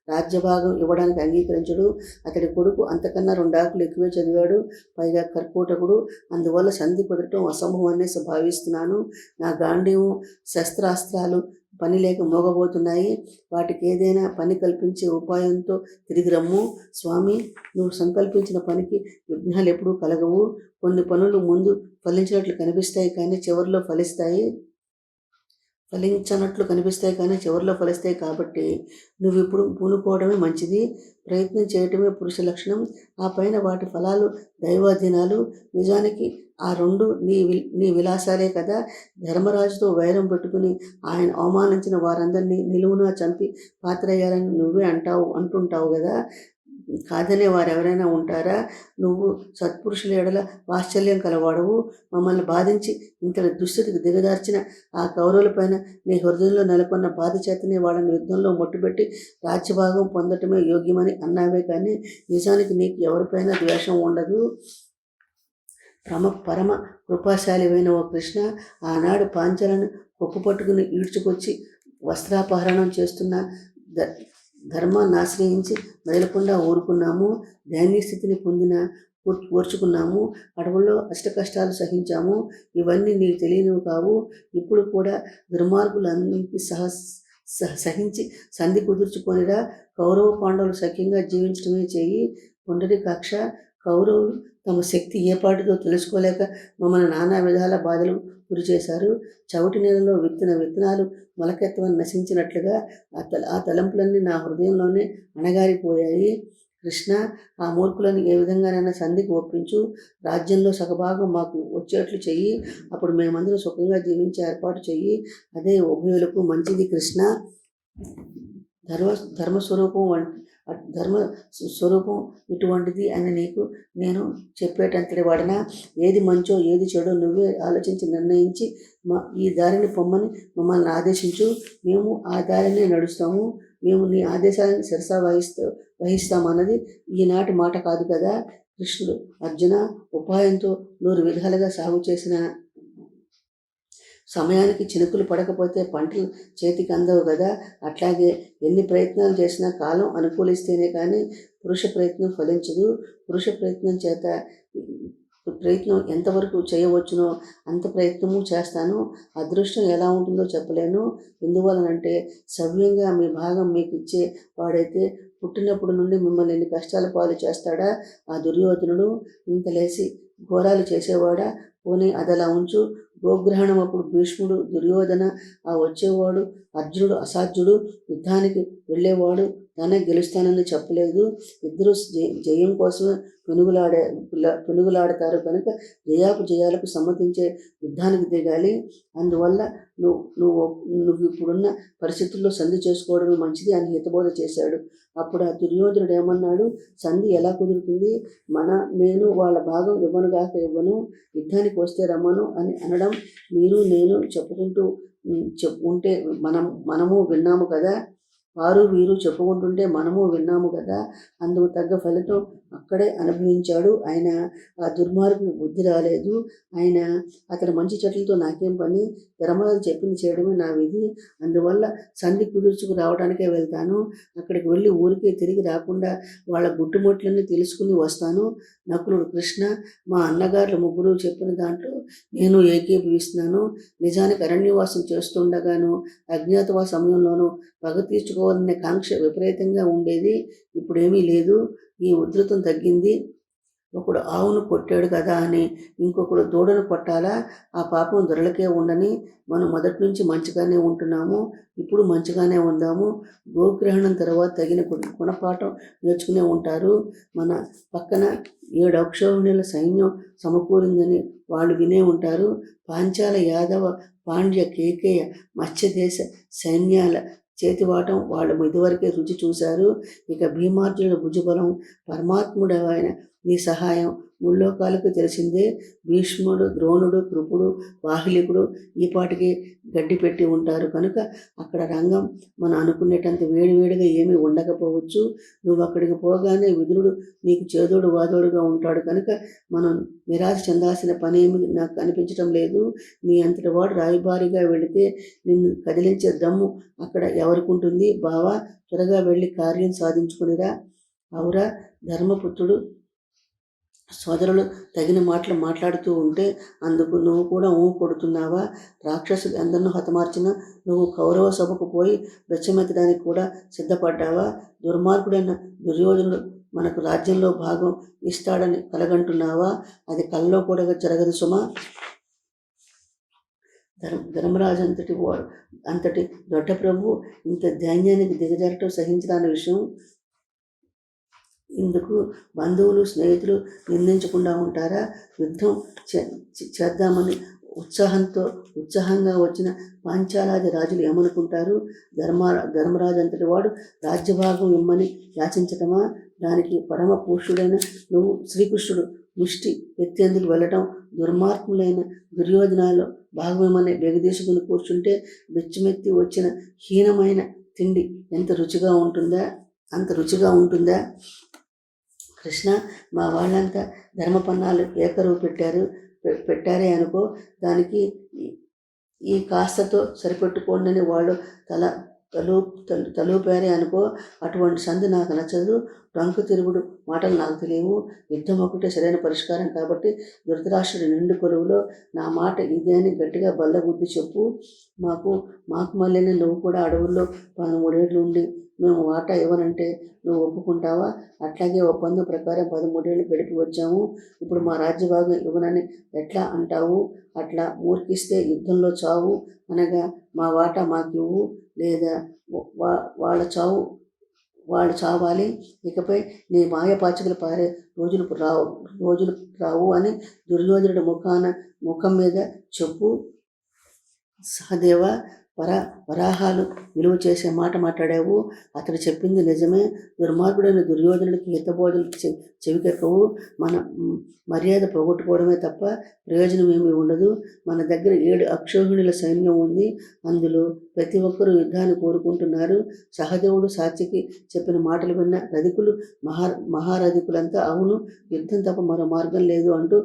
రాజ్యభాగం ఇవ్వడానికి అంగీకరించడు. అతడి కొడుకు అంతకన్నా 2 ఆకులు ఎక్కువే చదివాడు, పైగా కర్కోటకుడు. అందువల్ల సంధి కుదరటం అసంభవం అనేసి భావిస్తున్నాను. నా గాంధీవం శస్త్రాస్త్రాలు పని లేక మోగబోతున్నాయి. వాటికి ఏదైనా పని కల్పించే ఉపాయంతో తిరిగి రమ్ము. స్వామి, నువ్వు సంకల్పించిన పనికి విఘ్నాలు ఎప్పుడూ కలగవు. కొన్ని పనులు ముందు ఫలించినట్లు కనిపిస్తాయి కానీ చివరిలో ఫలిస్తాయి కాబట్టి నువ్వు ఇప్పుడు పూనుకోవడమే మంచిది. ప్రయత్నం చేయటమే పురుష లక్షణం. ఆ పైన వాటి ఫలాలు దైవాధీనాలు. నిజానికి ఆ 2 నీ విలాసాలే కదా. ధర్మరాజుతో వైరం పెట్టుకుని ఆయన అవమానించిన వారందరినీ నిలువునా చంపి పాత్రయ్యాలని నువ్వే అంటుంటావు కదా. కాదనే వారెవరైనా ఉంటారా? నువ్వు సత్పురుషుల ఎడల వాత్సల్యం కలవాడవు. మమ్మల్ని బాధించి ఇంతటి దుస్థితికి దిగదార్చిన ఆ కౌరవులపైన నీ హృదయంలో నెలకొన్న బాధ చేతనే వాళ్ళని యుద్ధంలో మొట్టుపెట్టి రాజ్యభాగం పొందటమే యోగ్యమని అన్నావే కానీ నిజానికి నీకు ఎవరిపైన ద్వేషం ఉండదు. పరమ కృపాశాలివైన ఓ కృష్ణ, ఆనాడు పాంచాలను పట్టుకుని ఈడ్చుకొచ్చి వస్త్రాపహరణం చేస్తున్న ధర్మాన్ని ఆశ్రయించి మెదలకుండా ఊరుకున్నాము. దైన్యస్థితిని ఓర్చుకున్నాము. అడవుల్లో అష్టకష్టాలు సహించాము. ఇవన్నీ నీకు తెలియనివి కావు. ఇప్పుడు కూడా దుర్మార్గులన్నింటినీ సహించి సంధి కుదుర్చుకొనిరా. కౌరవ పాండవులు సఖ్యంగా జీవించడమే చేయి. పుండరీకాక్ష, కౌరవులు తమ శక్తి ఏపాటిదో తెలుసుకోలేక మమ్మల్ని నానా విధాల బాధలు గురిచేశారు. చవిటి నెలలో విత్తిన విత్తనాలు మొలకెత్తవని నశించినట్లుగా ఆ తలంపులన్నీ నా హృదయంలోనే అణగారిపోయాయి. కృష్ణ, ఆ మూర్ఖులను ఏ విధంగానైనా సంధికి ఒప్పించు. రాజ్యంలో సగభాగం మాకు వచ్చేట్లు చెయ్యి. అప్పుడు మేమందరం సుఖంగా జీవించే ఏర్పాటు చెయ్యి. అదే ఉభయులకు మంచిది. కృష్ణ, ధర్మ స్వరూపం ఇటువంటిది అని నీకు నేను చెప్పేటంతటి వాడినా? ఏది మంచో ఏది చెడో నువ్వే ఆలోచించి నిర్ణయించి ఈ దారిని పొమ్మని మమ్మల్ని ఆదేశించు. మేము ఆ దారినే నడుస్తాము. మేము నీ ఆదేశాలను శిరసా వహిస్తామన్నది ఈనాటి మాట కాదు కదా. కృష్ణుడు, అర్జున, ఉపాయంతో 100 విధాలుగా సాగు చేసిన సమయానికి చినుకులు పడకపోతే పంటలు చేతికి అందవు కదా. అట్లాగే ఎన్ని ప్రయత్నాలు చేసినా కాలం అనుకూలిస్తేనే కానీ పురుష ప్రయత్నం ఫలించదు. పురుష ప్రయత్నం ఎంతవరకు చేయవచ్చునో అంత ప్రయత్నము చేస్తాను. అదృష్టం ఎలా ఉంటుందో చెప్పలేను. ఎందువలనంటే సవ్యంగా మీ భాగం మీకు ఇచ్చే వాడైతే పుట్టినప్పుడు నుండి మిమ్మల్ని ఎన్ని కష్టాల పాలు చేస్తాడా ఆ దుర్యోధనుడు? ఇంతలేసి ఘోరాలు చేసేవాడా? పోనీ అదలా ఉంచు. గోగ్రహణం అప్పుడు భీష్ముడు, దుర్యోధన, ఆ వచ్చేవాడు అర్జునుడు అసాధ్యుడు, యుద్ధానికి వెళ్ళేవాడు తానే గెలుస్తానని చెప్పలేదు. ఇద్దరు జయం కోసమే పెనుగులాడతారు కనుక జయాలకు సమ్మతించే యుద్ధానికి దిగాలి. అందువల్ల నువ్వు ఇప్పుడున్న పరిస్థితుల్లో సంధి చేసుకోవడమే మంచిది అని హితబోధ చేశాడు. అప్పుడు ఆ దుర్యోధనుడు ఏమన్నాడు, సంధి ఎలా కుదురుతుంది, నేను వాళ్ళ భాగం ఇవ్వను, యుద్ధానికి వస్తే రమ్మను అని అనడం మీరు నేను చెప్పుకుంటూ ఉంటే మనము విన్నాము కదా, వారు వీరు చెప్పుకుంటుంటే మనము విన్నాము కదా. అందుకు తగ్గ ఫలితం అక్కడే అనుభవించాడు ఆయన. ఆ దుర్మార్గుడు బుద్ధి రాలేదు. అతని మంచి చెట్లతో నాకేం పని, ధర్మరాజు చెప్పింది చేయడమే నా విధి. అందువల్ల సంధి కుదుర్చుకు రావడానికే వెళ్తాను. అక్కడికి వెళ్ళి ఊరికే తిరిగి రాకుండా వాళ్ళ గుట్టుముట్లన్నీ తెలుసుకుని వస్తాను. నకులుడు, కృష్ణ, మా అన్నగారుల ముగ్గురు చెప్పిన దాంట్లో నేను ఏకీభవిస్తున్నాను. నిజానికి అరణ్యవాసం చేస్తుండగాను అజ్ఞాతవాస సమయంలోనూ పగ తీర్చుకోవాలనే కాంక్ష విపరీతంగా ఉండేది. ఇప్పుడేమీ లేదు. ఈ ఉధృతం తగ్గింది. ఒకడు ఆవును కొట్టాడు కదా అని ఇంకొకడు దూడను కొట్టాలా? ఆ పాపం దొరలకే ఉండని. మనం మొదటి నుంచి మంచిగానే ఉంటున్నాము, ఇప్పుడు మంచిగానే ఉందాము. గోగ్రహణం తర్వాత తగిన గుణపాఠం నేర్చుకునే ఉంటారు. మన పక్కన 7 అక్షోహిణుల సైన్యం సమకూరిందని వాళ్ళు వినే ఉంటారు. పాంచాల, యాదవ, పాండ్య, కేకేయ, మత్స్యదేశ సైన్యాల చేతివాటం వాళ్ళు ఇదివరకే రుచి చూశారు. ఇక భీమార్జునుడి భుజబలం, పరమాత్ముడు ఆయన నీ సహాయం ముల్లోకాలకు తెలిసిందే. భీష్ముడు, ద్రోణుడు, కృపుడు, బాహ్లికుడు ఈ పాటికి గడ్డి పెట్టి ఉంటారు కనుక అక్కడ రంగం మనం అనుకునేటంత వేడివేడిగా ఏమీ ఉండకపోవచ్చు. నువ్వు అక్కడికి పోగానే విదురుడు నీకు చేదోడు వాదోడుగా ఉంటాడు కనుక మనం నిరాశ చెందాల్సిన పనేమి నాకు అనిపించడం లేదు. నీ అంతటి వాడు రాయబారిగా వెళితే నిన్ను కదిలించే దమ్ము అక్కడ ఎవరికి ఉంటుంది బావా? త్వరగా వెళ్ళి కార్యం సాధించుకునిరా. అవురా ధర్మపుత్రుడు. సోదరులు తగిన మాటలు మాట్లాడుతూ ఉంటే అందుకు నువ్వు కూడా కొడుతున్నావా? రాక్షసులు ఎందరినో హతమార్చిన నువ్వు కౌరవ సభకు పోయి బెచ్చమెత్తడానికి కూడా సిద్ధపడ్డావా? దుర్మార్గుడైన దుర్యోధనుడు మనకు రాజ్యంలో భాగం ఇస్తాడని కలగంటున్నావా? అది కల్లో కూడా జరగదు సుమా. ధర్మరాజు అంతటి దొడ్డ ప్రభు ఇంత ధాన్యానికి దిగజారటం సహించరాని విషయం. ఇందుకు బంధువులు, స్నేహితులు నిందించకుండా ఉంటారా? యుద్ధం చేద్దామని ఉత్సాహంగా వచ్చిన పాంచాలాది రాజులు ఏమనుకుంటారు? ధర్మరాజు అంతటి వాడు రాజ్యభాగం ఇమ్మని యాచించటమా? దానికి పరమ పురుషుడైన నువ్వు శ్రీకృష్ణుడు ముష్టి ఎత్తేందుకు వెళ్ళటం, దుర్మార్గులైన దుర్యోధనాలు భాగమేమని బెగదీసుకుని కూర్చుంటే బెచ్చమెత్తి వచ్చిన హీనమైన తిండి అంత రుచిగా ఉంటుందా? కృష్ణ, మా వాళ్ళంతా ధర్మపన్నాలు ఏకరువు పెట్టారే అనుకో, దానికి ఈ కాస్తతో సరిపెట్టుకోండి వాళ్ళు తలూపారే అనుకో. అటువంటి సంధి నాకు నచ్చదు. టంకు తిరుగుడు మాటలు నాకు తెలియవు. యుద్ధం ఒకటే సరైన పరిష్కారం కాబట్టి ధృతరాష్ట్రుడి నిండు కొలువులో నా మాట ఇదే అని గట్టిగా బల్లగుద్ది చెప్పు. మాకు మళ్ళీనే నువ్వు కూడా అడవుల్లో 13 ఏళ్ళు ఉండి మేము వాటా ఇవ్వనంటే నువ్వు ఒప్పుకుంటావా? అట్లాగే ఒప్పందం ప్రకారం 13 ఏళ్ళు గడిపి వచ్చాము. ఇప్పుడు మా రాజ్యభాగం ఇవ్వనని ఎట్లా అంటావు? అట్లా ఊరికిస్తే యుద్ధంలో చావు అనగా మా వాటా మాకివ్వు, లేదా వాళ్ళు చావాలి. ఇకపై నీ మాయపాచికలు పారే రోజులు రావు అని దుర్యోధనుడి ముఖం మీద చెప్పు. సహదేవ, వరాహాలు విలువ చేసే మాట మాట్లాడావు. అతడు చెప్పింది నిజమే. దుర్మార్గుడైన దుర్యోధనుడికి హితబోధలు చెవికెక్కవు. మన మర్యాద పోగొట్టుకోవడమే తప్ప ప్రయోజనం ఏమీ ఉండదు. మన దగ్గర 7 అక్షోహిణుల సైన్యం ఉంది. అందులో ప్రతి ఒక్కరూ యుద్ధాన్ని కోరుకుంటున్నారు. సహదేవుడు సాత్యకి చెప్పిన మాటలు విన్న రధికులు, మహారధికులంతా అవును, యుద్ధం తప్ప మరో మార్గం లేదు అంటూ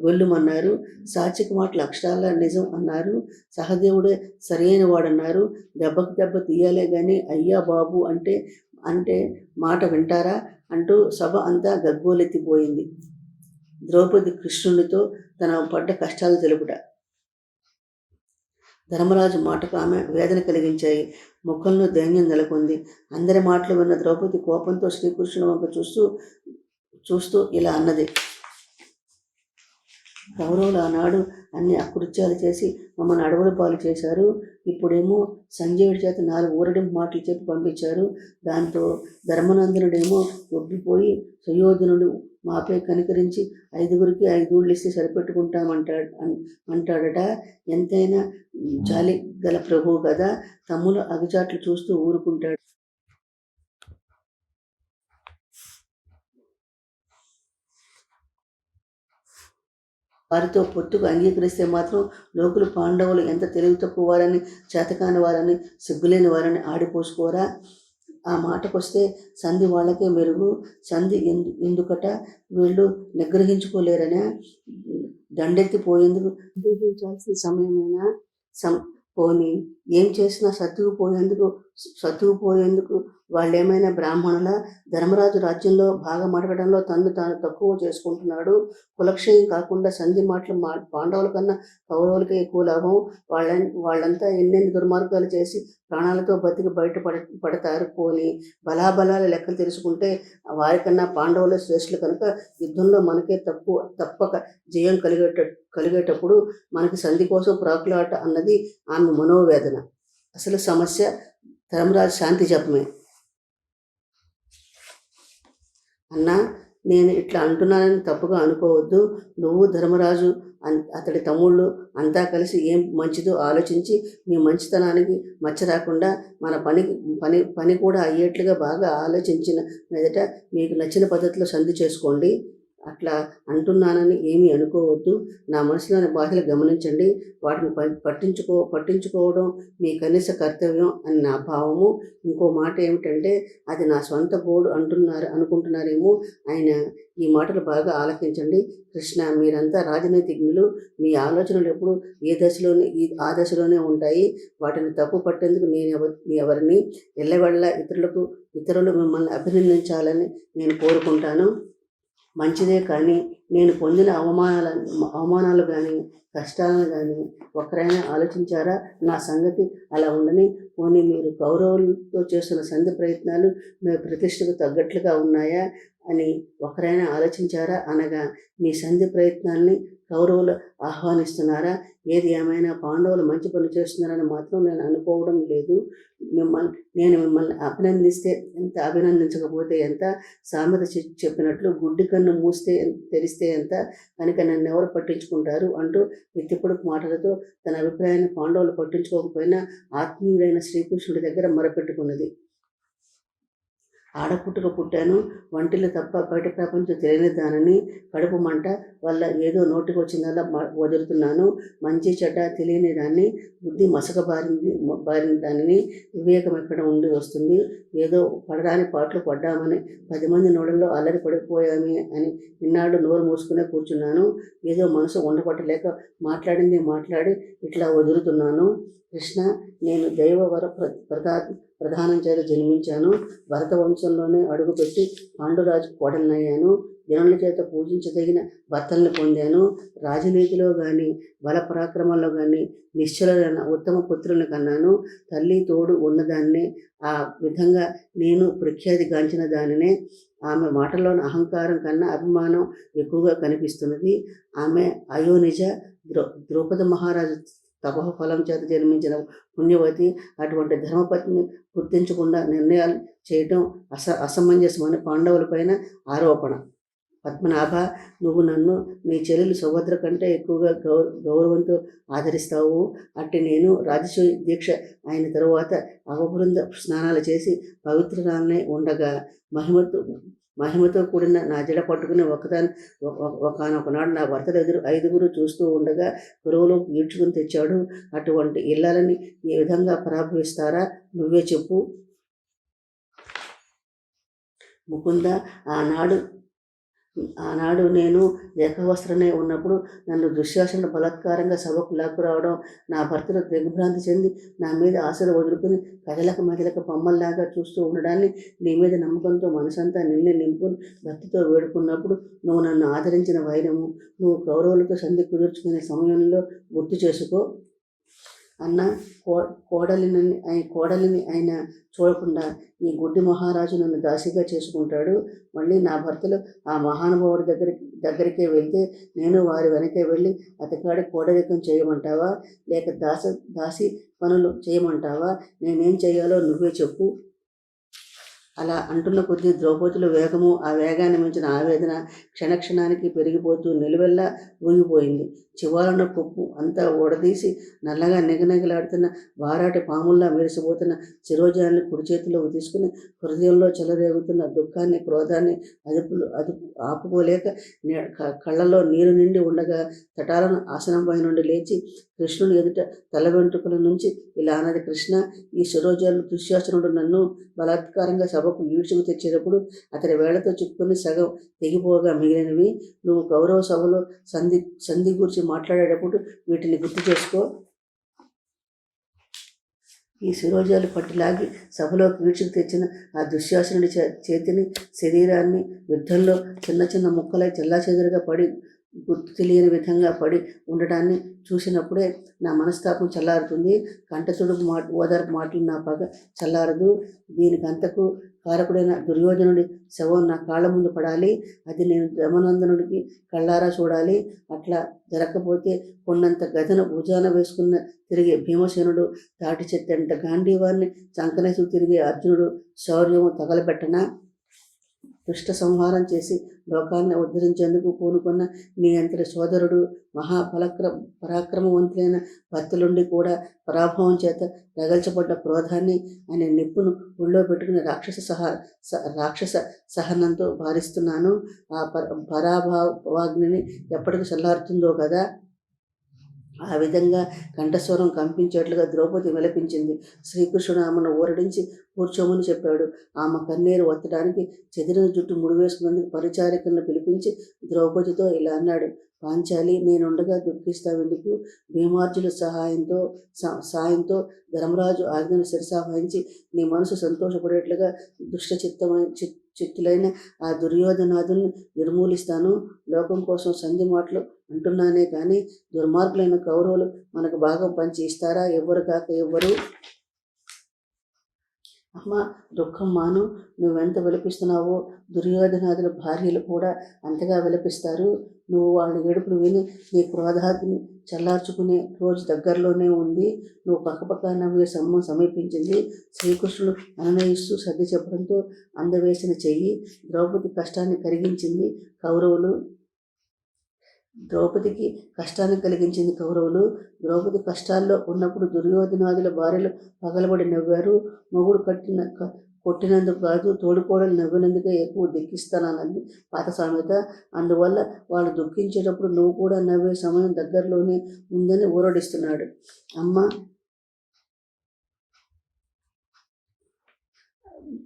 గొల్లుమన్నారు. సాత్యకి మాటలు అక్షరాల నిజం అన్నారు. సహదేవుడే సరైన వాడన్నారు. దెబ్బకు దెబ్బ తీయాలే గాని అయ్యా బాబు అంటే మాట వింటారా అంటూ సభ అంతా గగ్గోలెత్తిపోయింది. ద్రౌపది కృష్ణునితో తన పడ్డ కష్టాలు తెలుపుట. ధర్మరాజు మాటకు ఆమె వేదన కలిగించాయి. ముఖంలో దైన్యం నెలకొంది. అందరి మాటలు విన్న ద్రౌపది కోపంతో శ్రీకృష్ణుని వంక చూస్తూ ఇలా అన్నది. కౌరవులు ఆనాడు అన్ని అకృత్యాలు చేసి మమ్మల్ని అడవుల పాలు చేశారు. ఇప్పుడేమో సంజయుడి చేత 4 ఊరడింపు మాటలు చెప్పి పంపించారు. దాంతో ధర్మనందనుడేమో ఒబ్బిపోయి సుయోధనుడు మాపై కనికరించి 5గురికి 5 ఊళ్ళు ఇస్తే అంటాడట. ఎంతైనా జాలి గల ప్రభువు కదా, తమ్ములు అగచాట్లు చూస్తూ ఊరుకుంటాడు. వారితో పొత్తుకు అంగీకరిస్తే మాత్రం లోకులు పాండవులు ఎంత తెలివి తక్కువ వారని, చేతకాని వారని, సిగ్గులేని వారని ఆడిపోసుకోరా? ఆ మాటకొస్తే సంధి వాళ్ళకే మెరుగు. సంధి ఎందుకట? వీళ్ళు నిగ్రహించుకోలేరనే దండెత్తిపోయేందుకు నిగ్రహించాల్సిన సమయమైనా పోని ఏం చేసినా సర్దుకుపోయేందుకు వాళ్ళేమైనా బ్రాహ్మణుల? ధర్మరాజు రాజ్యంలో భాగం అడగడంలో తాను తక్కువ చేసుకుంటున్నాడు. కులక్షయం కాకుండా సంధి మాటలు పాండవుల కన్నా కౌరవులకే ఎక్కువ లాభం. వాళ్ళంతా ఎన్నెన్ని దుర్మార్గాలు చేసి ప్రాణాలతో బతికి పడతారు. పోని బలాబలాల లెక్కలు తెలుసుకుంటే వారికన్నా పాండవుల శ్రేష్ఠులు కనుక యుద్ధంలో మనకే తప్పక జయం కలిగేటప్పుడు మనకి సంధి కోసం ప్రాకులాట అన్నది ఆమె మనోవేదన. అసలు సమస్య ధర్మరాజు శాంతి జపమే. అన్నా, నేను ఇట్లా అంటున్నానని తప్పుగా అనుకోవద్దు. నువ్వు, ధర్మరాజు, అతడి తమ్ముళ్ళు అంతా కలిసి ఏం మంచిదో ఆలోచించి మీ మంచితనానికి మచ్చ రాకుండా మన పని కూడా అయ్యేట్లుగా బాగా ఆలోచించిన మీదట మీకు నచ్చిన పద్ధతిలో సంధి చేసుకోండి. అట్లా అంటున్నానని ఏమీ అనుకోవద్దు. నా మనసులోని బాధలు గమనించండి. వాటిని పట్టించుకోవడం మీ కనీస కర్తవ్యం అని నా భావము. ఇంకో మాట ఏమిటంటే, అది నా సొంత గోడు అనుకుంటున్నారేమో. ఆయన ఈ మాటలు బాగా ఆలకించండి. కృష్ణ, మీరంతా రాజనీతిజ్ఞులు. మీ ఆలోచనలు ఎప్పుడు ఆ దశలోనే ఉంటాయి. వాటిని తప్పు పట్టేందుకు ఎవరిని ఎల్లవెళ్ళ ఇతరులు మిమ్మల్ని అభినందించాలని నేను కోరుకుంటాను. మంచిదే. కానీ నేను పొందిన అవమానాలు కానీ కష్టాలను కానీ ఒక్కరైనా ఆలోచించారా? నా సంగతి అలా ఉండని పోనీ మీరు కౌరవులతో చేస్తున్న సంధి ప్రయత్నాలు మీ ప్రతిష్టకు తగ్గట్లుగా ఉన్నాయా అని ఒక్కరైనా ఆలోచించారా? అనగా మీ సంధి ప్రయత్నాల్ని కౌరవులు ఆహ్వానిస్తున్నారా? ఏది ఏమైనా పాండవులు మంచి పని చేస్తున్నారని మాత్రం నేను అనుకోవడం లేదు. నేను మిమ్మల్ని అభినందిస్తే ఎంత, అభినందించకపోతే ఎంత? సామెత చెప్పినట్లు గుడ్డి కన్ను తెరిస్తే ఎంత? కనుక నన్ను ఎవరు పట్టించుకుంటారు అంటూ ఎత్తిపొడుపు మాటలతో తన అభిప్రాయాన్ని పాండవులు పట్టించుకోకపోయినా ఆత్మీయుడైన శ్రీకృష్ణుడి దగ్గర మొరపెట్టుకున్నది. ఆడపుట్టుక పుట్టాను, వంటిల్లు తప్ప బయట ప్రపంచం తెలియని దానిని, కడుపు మంట వల్ల ఏదో నోటికి వచ్చిందల్లా వదులుతున్నాను. మంచి చెడ్డ తెలియని దాన్ని, బుద్ధి బారిన దానిని, వివేకం ఎక్కడ ఉండి వస్తుంది? ఏదో పడరాని పాటలు పడ్డామని 10 మంది నోడల్లో అల్లరి పడిపోయామే అని ఇన్నాడు నోరు మూసుకునే కూర్చున్నాను. ఏదో మనసు ఉండపట్టలేక మాట్లాడి ఇట్లా వదులుతున్నాను. కృష్ణ, నేను దైవవర ప్రధానం చేత జన్మించాను. భరత వంశంలోనే అడుగుపెట్టి పాండురాజు కోడలనయ్యాను. జనుల చేత పూజించదగిన భర్తల్ని పొందాను. రాజనీతిలో కానీ బల పరాక్రమంలో కానీ నిశ్చలైన ఉత్తమ పుత్రులను కన్నాను. తల్లి తోడు ఉన్నదాన్నే. ఆ విధంగా నేను ప్రఖ్యాతి గాంచిన దానినే. ఆమె మాటల్లోని అహంకారం కన్నా అభిమానం ఎక్కువగా కనిపిస్తున్నది. ఆమె అయోనిజ ద్రౌపద మహారాజు తపోఫలం చేత జన్మించిన పుణ్యవతి. అటువంటి ధర్మపత్నిని గుర్తించకుండా నిర్ణయాలు చేయటం అసమంజసమని పాండవులపైన ఆరోపణ. పద్మనాభ, నువ్వు నన్ను నీ చెల్లెలు సుభద్ర కంటే ఎక్కువగా గౌరవంతో ఆదరిస్తావు. అట్టి నేను రాజసూయ దీక్ష అయిన తరువాత అవబృంద స్నానాలు చేసి పవిత్రాలనే ఉండగా మహిమతో కూడిన నా జడ పట్టుకుని ఒకనొకనాడు నా భర్తలు 5గురు చూస్తూ ఉండగా గురువులో ఈడ్చుకుని తెచ్చాడు. అటువంటి ఇళ్ళని ఏ విధంగా పరాభవిస్తారా? నువ్వే చెప్పు. ముకుంద, ఆనాడు నేను ఏకవస్త్రనే ఉన్నప్పుడు నన్ను దుశ్శాసనుడు బలాత్కారంగా సభకు లాక్కురావడం, నా భర్తలు దిగ్భ్రాంతి చెంది నా మీద ఆశలు వదులుకుని మెదలక బొమ్మల్లాగా చూస్తూ ఉండడాన్ని, నీ మీద నమ్మకంతో మనసంతా నిన్నే నింపుని భక్తితో వేడుకున్నప్పుడు నువ్వు నన్ను ఆదరించిన వైరము నువ్వు కౌరవులతో సంధి కుదుర్చుకునే సమయంలో గుర్తు చేసుకో. అన్న కోడలిని ఆయన చూడకుండా ఈ గుడ్డి మహారాజు నన్ను దాసిగా చేసుకుంటాడు. మళ్ళీ నా భర్తలు ఆ మహానుభావుడి దగ్గరికే వెళ్తే నేను వారి వెనకే వెళ్ళి అతగాడి కోడరికం చేయమంటావా, లేక దాసి పనులు చేయమంటావా? నేనేం చేయాలో నువ్వే చెప్పు. అలా అంటున్న కొద్దీ ద్రౌపదిలో వేగము, ఆ వేగాన్ని మించిన ఆవేదన క్షణక్షణానికి పెరిగిపోతూ నిలువెల్లా ఊగిపోయింది. చివాలన కొప్పు అంతా ఊడదీసి నల్లగా నిగనిగలాడుతున్న వారాటి పాముల్లా మెరిసిపోతున్న శిరోజాన్ని కుడి చేతిలోకి తీసుకుని హృదయంలో చెలరేగుతున్న దుఃఖాన్ని, క్రోధాన్ని అదుపు ఆపుకోలేక కళ్ళలో నీరు నిండి ఉండగా తటాలను ఆసనంపై నుండి లేచి కృష్ణుని ఎదుట తల వెంట్రుకల నుంచి ఇలా అన్నది. కృష్ణ, ఈ శిరోజాలు దుశ్శాసనుడు నన్ను బలాత్కారంగా సభకు ఈడ్చుకు తెచ్చేటప్పుడు అతడి వేళ్లతో చిక్కుని సగం తెగిపోగా మిగిలినవి నువ్వు కౌరవ సభలో సంధి గురించి మాట్లాడేటప్పుడు వీటిని గుర్తు చేసుకో. ఈ శిరోజాలు పట్టిలాగి సభలోకి ఈడ్చుకు తెచ్చిన ఆ దుశ్శాసనుడి చేతిని, శరీరాన్ని యుద్ధంలో చిన్న చిన్న ముక్కలై చెల్లాచెదురుగా పడి గుర్తు తెలియని విధంగా పడి ఉండటాన్ని చూసినప్పుడే నా మనస్తాపం చల్లారుతుంది. కంటతుడుపు ఓదార్పు మాటలు నా పగ చల్లారదు. దీనికంతకు కారకుడైన దుర్యోధనుడి శవం నా కాళ్ళ ముందు పడాలి. అది నేను దమనందనుడికి కళ్ళారా చూడాలి. అట్లా జరగకపోతే కొండంత గదను భుజాన వేసుకున్న తిరిగే భీమసేనుడు, తాటి చెట్టంట గాంధీవాన్ని చంకనేసు తిరిగే అర్జునుడు శౌర్యము తగలబెట్టనా? దుష్ట సంహారం చేసి లోకాన్ని ఉద్ధరించేందుకు పూనుకున్న నీ అంతటి సోదరుడు, పరాక్రమవంతులైన భక్తులుండి కూడా పరాభవం చేత రగల్చబడ్డ క్రోధాన్ని అనే నిప్పును ఒళ్ళో పెట్టుకుని రాక్షస సహనంతో భారిస్తున్నాను. ఆ పరాభవాగ్నిని ఎప్పటికి చల్లారుతుందో కదా. ఆ విధంగా కంఠస్వరం కంపించేట్లుగా ద్రౌపది విలపించింది. శ్రీకృష్ణుడు ఆమెను ఊరడించి కూర్చోమని చెప్పాడు. ఆమె కన్నీరు వత్తడానికి చెదిరిన జుట్టు ముడివేసుకున్నందుకు పరిచారికలను పిలిపించి ద్రౌపదితో ఇలా అన్నాడు. పాంచాలి, నేనుండగా దుఃఖిస్తావెందుకు? భీమార్జుల సాయంతో ధర్మరాజు ఆజ్ఞను శిరసావహించి నీ మనసు సంతోషపడేట్లుగా చిత్తులైన ఆ దుర్యోధనాదుల్ని నిర్మూలిస్తాను. లోకం కోసం సంధి మాటలు అంటున్నానే కానీ దుర్మార్గులైన కౌరవులు మనకు భాగం పంచి ఇస్తారా? ఎవ్వరు కాక ఎవ్వరు. అమ్మ, దుఃఖం మాను. నువ్వెంత విలపిస్తున్నావో దుర్యోధనాదుల భార్యలు కూడా అంతగా విలపిస్తారు. నువ్వు వాళ్ళ ఏడుపులు విని నీ క్రోధాగ్ని చల్లార్చుకునే రోజు దగ్గరలోనే ఉంది. నువ్వు పక్కపక్క నవ్వే సమీపించింది. శ్రీకృష్ణుడు అనునయిస్తూ సర్ది చెప్పడంతో అందవేసిన చెయ్యి ద్రౌపది కష్టాన్ని కలిగించింది కౌరవులు. ద్రౌపది కష్టాల్లో ఉన్నప్పుడు దుర్యోధనాదుల భార్యలు పగలబడి నవ్వారు. మొగుడు కొట్టినందుకు కాదు, తోడుకోడలు నవ్వినందుకే ఎక్కువ దుఃఖిస్తానన్నది పాత సామెత. అందువల్ల వాళ్ళు దుఃఖించేటప్పుడు నువ్వు కూడా నవ్వే సమయం దగ్గరలోనే ఉందని ఊరడిస్తున్నాడు. అమ్మ,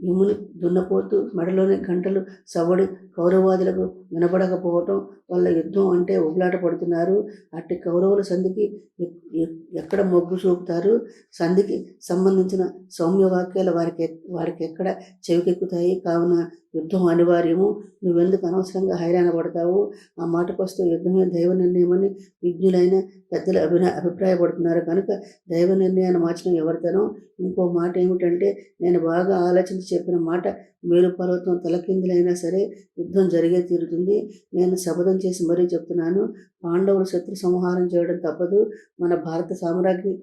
ఇముని దున్నపోతూ మెడలోని గంటలు సవడి కౌరవాదులకు వినపడకపోవటం వల్ల యుద్ధం అంటే ఉబలాట పడుతున్నారు. అట్టి కౌరవుల సంధికి ఎక్కడ మొగ్గు చూపుతారు? సంధికి సంబంధించిన సౌమ్య వాక్యాలు వారికి ఎక్కడ చెవికెక్కుతాయి? కావున యుద్ధం అనివార్యము. నువ్వెందుకు అనవసరంగా హైరాణ పడతావు? ఆ మాటకొస్తే యుద్ధమే దైవ నిర్ణయమని విజ్ఞులైన పెద్దలు అభిప్రాయపడుతున్నారు కనుక దైవ నిర్ణయాన్ని మార్చడం ఎవరితనం? ఇంకో మాట ఏమిటంటే, నేను బాగా ఆలోచించి చెప్పిన మాట మేరు పర్వతం తలకిందులైనా సరే యుద్ధం జరిగే తీరుతుంది. నేను శపథం చేసి మరీ చెప్తున్నాను. పాండవులు శత్రు సంహారం చేయడం తప్పదు. మన భారత సామ్రాజ్ఞి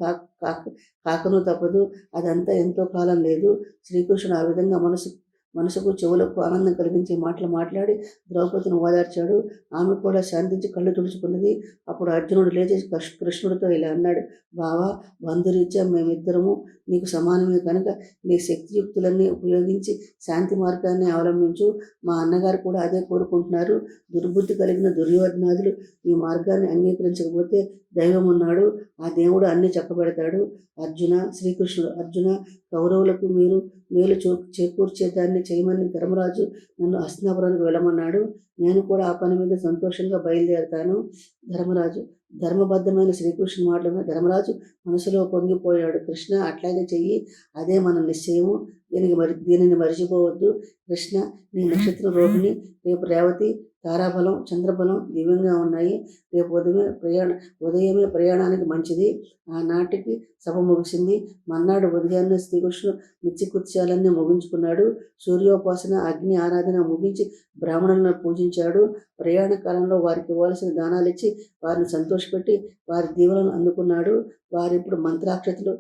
కాకను తప్పదు. అదంతా ఎంతో కాలం లేదు. శ్రీకృష్ణుడు ఆ విధంగా మనసుకు చెవులకు ఆనందం కలిగించే మాటలు మాట్లాడి ద్రౌపదిని ఓదార్చాడు. ఆమె కూడా శాంతించి కళ్ళు తుడుచుకున్నది. అప్పుడు అర్జునుడు లేచి కృష్ణుడితో ఇలా అన్నాడు. బావా, బంధురీత్యా మేమిద్దరము నీకు సమానమే కనుక నీ శక్తియుక్తులన్నీ ఉపయోగించి శాంతి మార్గాన్ని అవలంబించు. మా అన్నగారు కూడా అదే కోరుకుంటున్నారు. దుర్బుద్ధి కలిగిన దుర్యోధనాదులు ఈ మార్గాన్ని అంగీకరించకపోతే దైవం ఉన్నాడు, ఆ దేవుడు అన్నీ చక్కబెడతాడు. అర్జున, కౌరవులకు మీరు మేలు చేకూర్చేదాన్ని చేయమని ధర్మరాజు నన్ను హస్తినాపురానికి వెళ్ళమన్నాడు. నేను కూడా ఆ పని మీద సంతోషంగా బయలుదేరతాను. ధర్మబద్ధమైన శ్రీకృష్ణుని మాటలను ధర్మరాజు మనసులో పొంగిపోయాడు. కృష్ణ, అట్లాగే చెయ్యి, అదే మన నిశ్చయము. దీనిని మరిచిపోవద్దు. కృష్ణ, నీ నక్షత్రం రోహిణి, రేపు రేవతి, తారాబలం, చంద్రబలం దివ్యంగా ఉన్నాయి. రేపు ఉదయమే ప్రయాణానికి మంచిది. ఆనాటికి సభ ముగిసింది. మన్నాడు ఉదయాన్నే శ్రీకృష్ణుడు నిత్యకృత్యాలన్నీ ముగించుకున్నాడు. సూర్యోపాసన, అగ్ని ఆరాధన ముగించి బ్రాహ్మణులను పూజించాడు. ప్రయాణ కాలంలో వారికి ఇవ్వాల్సిన దానాలు ఇచ్చి వారిని సంతోషపెట్టి వారి దీవెనలను అందుకున్నాడు. వారిప్పుడు మంత్రాక్షతలు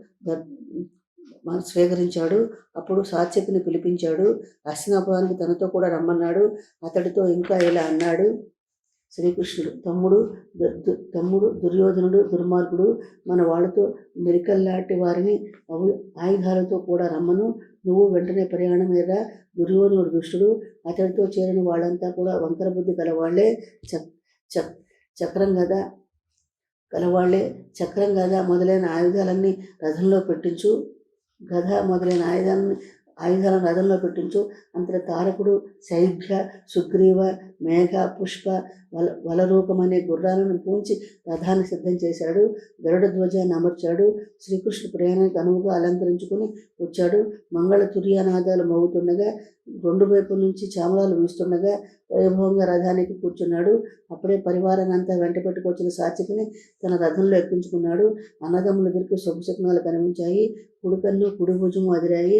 స్వీకరించాడు. అప్పుడు సాత్యకిని పిలిపించాడు. హస్తినాపురానికి తనతో కూడా రమ్మన్నాడు. అతడితో ఇంకా ఇలా అన్నాడు. శ్రీకృష్ణుడు, తమ్ముడు దుర్యోధనుడు దుర్మార్గుడు. మన వాళ్ళతో మెరికల్లాంటి వారిని ఆయుధాలతో కూడా రమ్మను. నువ్వు వెంటనే ప్రయాణమేరా. దుర్యోధనుడు దుష్టుడు. అతడితో చేరిన వాళ్ళంతా కూడా వంకర బుద్ధి కలవాళ్లే. చక్రం గద మొదలైన ఆయుధాలన్నీ రథంలో పెట్టించు. ఆయుధాలను రథంలో పెట్టించు. అంతట తారకుడు, శైభ్య, సుగ్రీవ, మేఘ, పుష్ప, వలరూపం అనే గుర్రాలను పూంచి రథాన్ని సిద్ధం చేశాడు. గరుడ ధ్వజాన్ని అమర్చాడు. శ్రీకృష్ణుడు ప్రయాణానికి అనువుగా అలంకరించుకుని వచ్చాడు. మంగళ తుర్యానాదాలు మోగుతుండగా, రెండు వైపుల నుంచి చామరాలు వీస్తుండగా వైభవంగా రథానికి కూర్చున్నాడు. అప్పుడే పరివారానంతా వెంట పెట్టుకొచ్చిన సాత్యకిని తన రథంలో ఎక్కించుకున్నాడు. అన్నదమ్ముల దగ్గరికి శుభశకునాలు కనిపించాయి. కుడికన్ను కుడి భుజము అదిరాయి.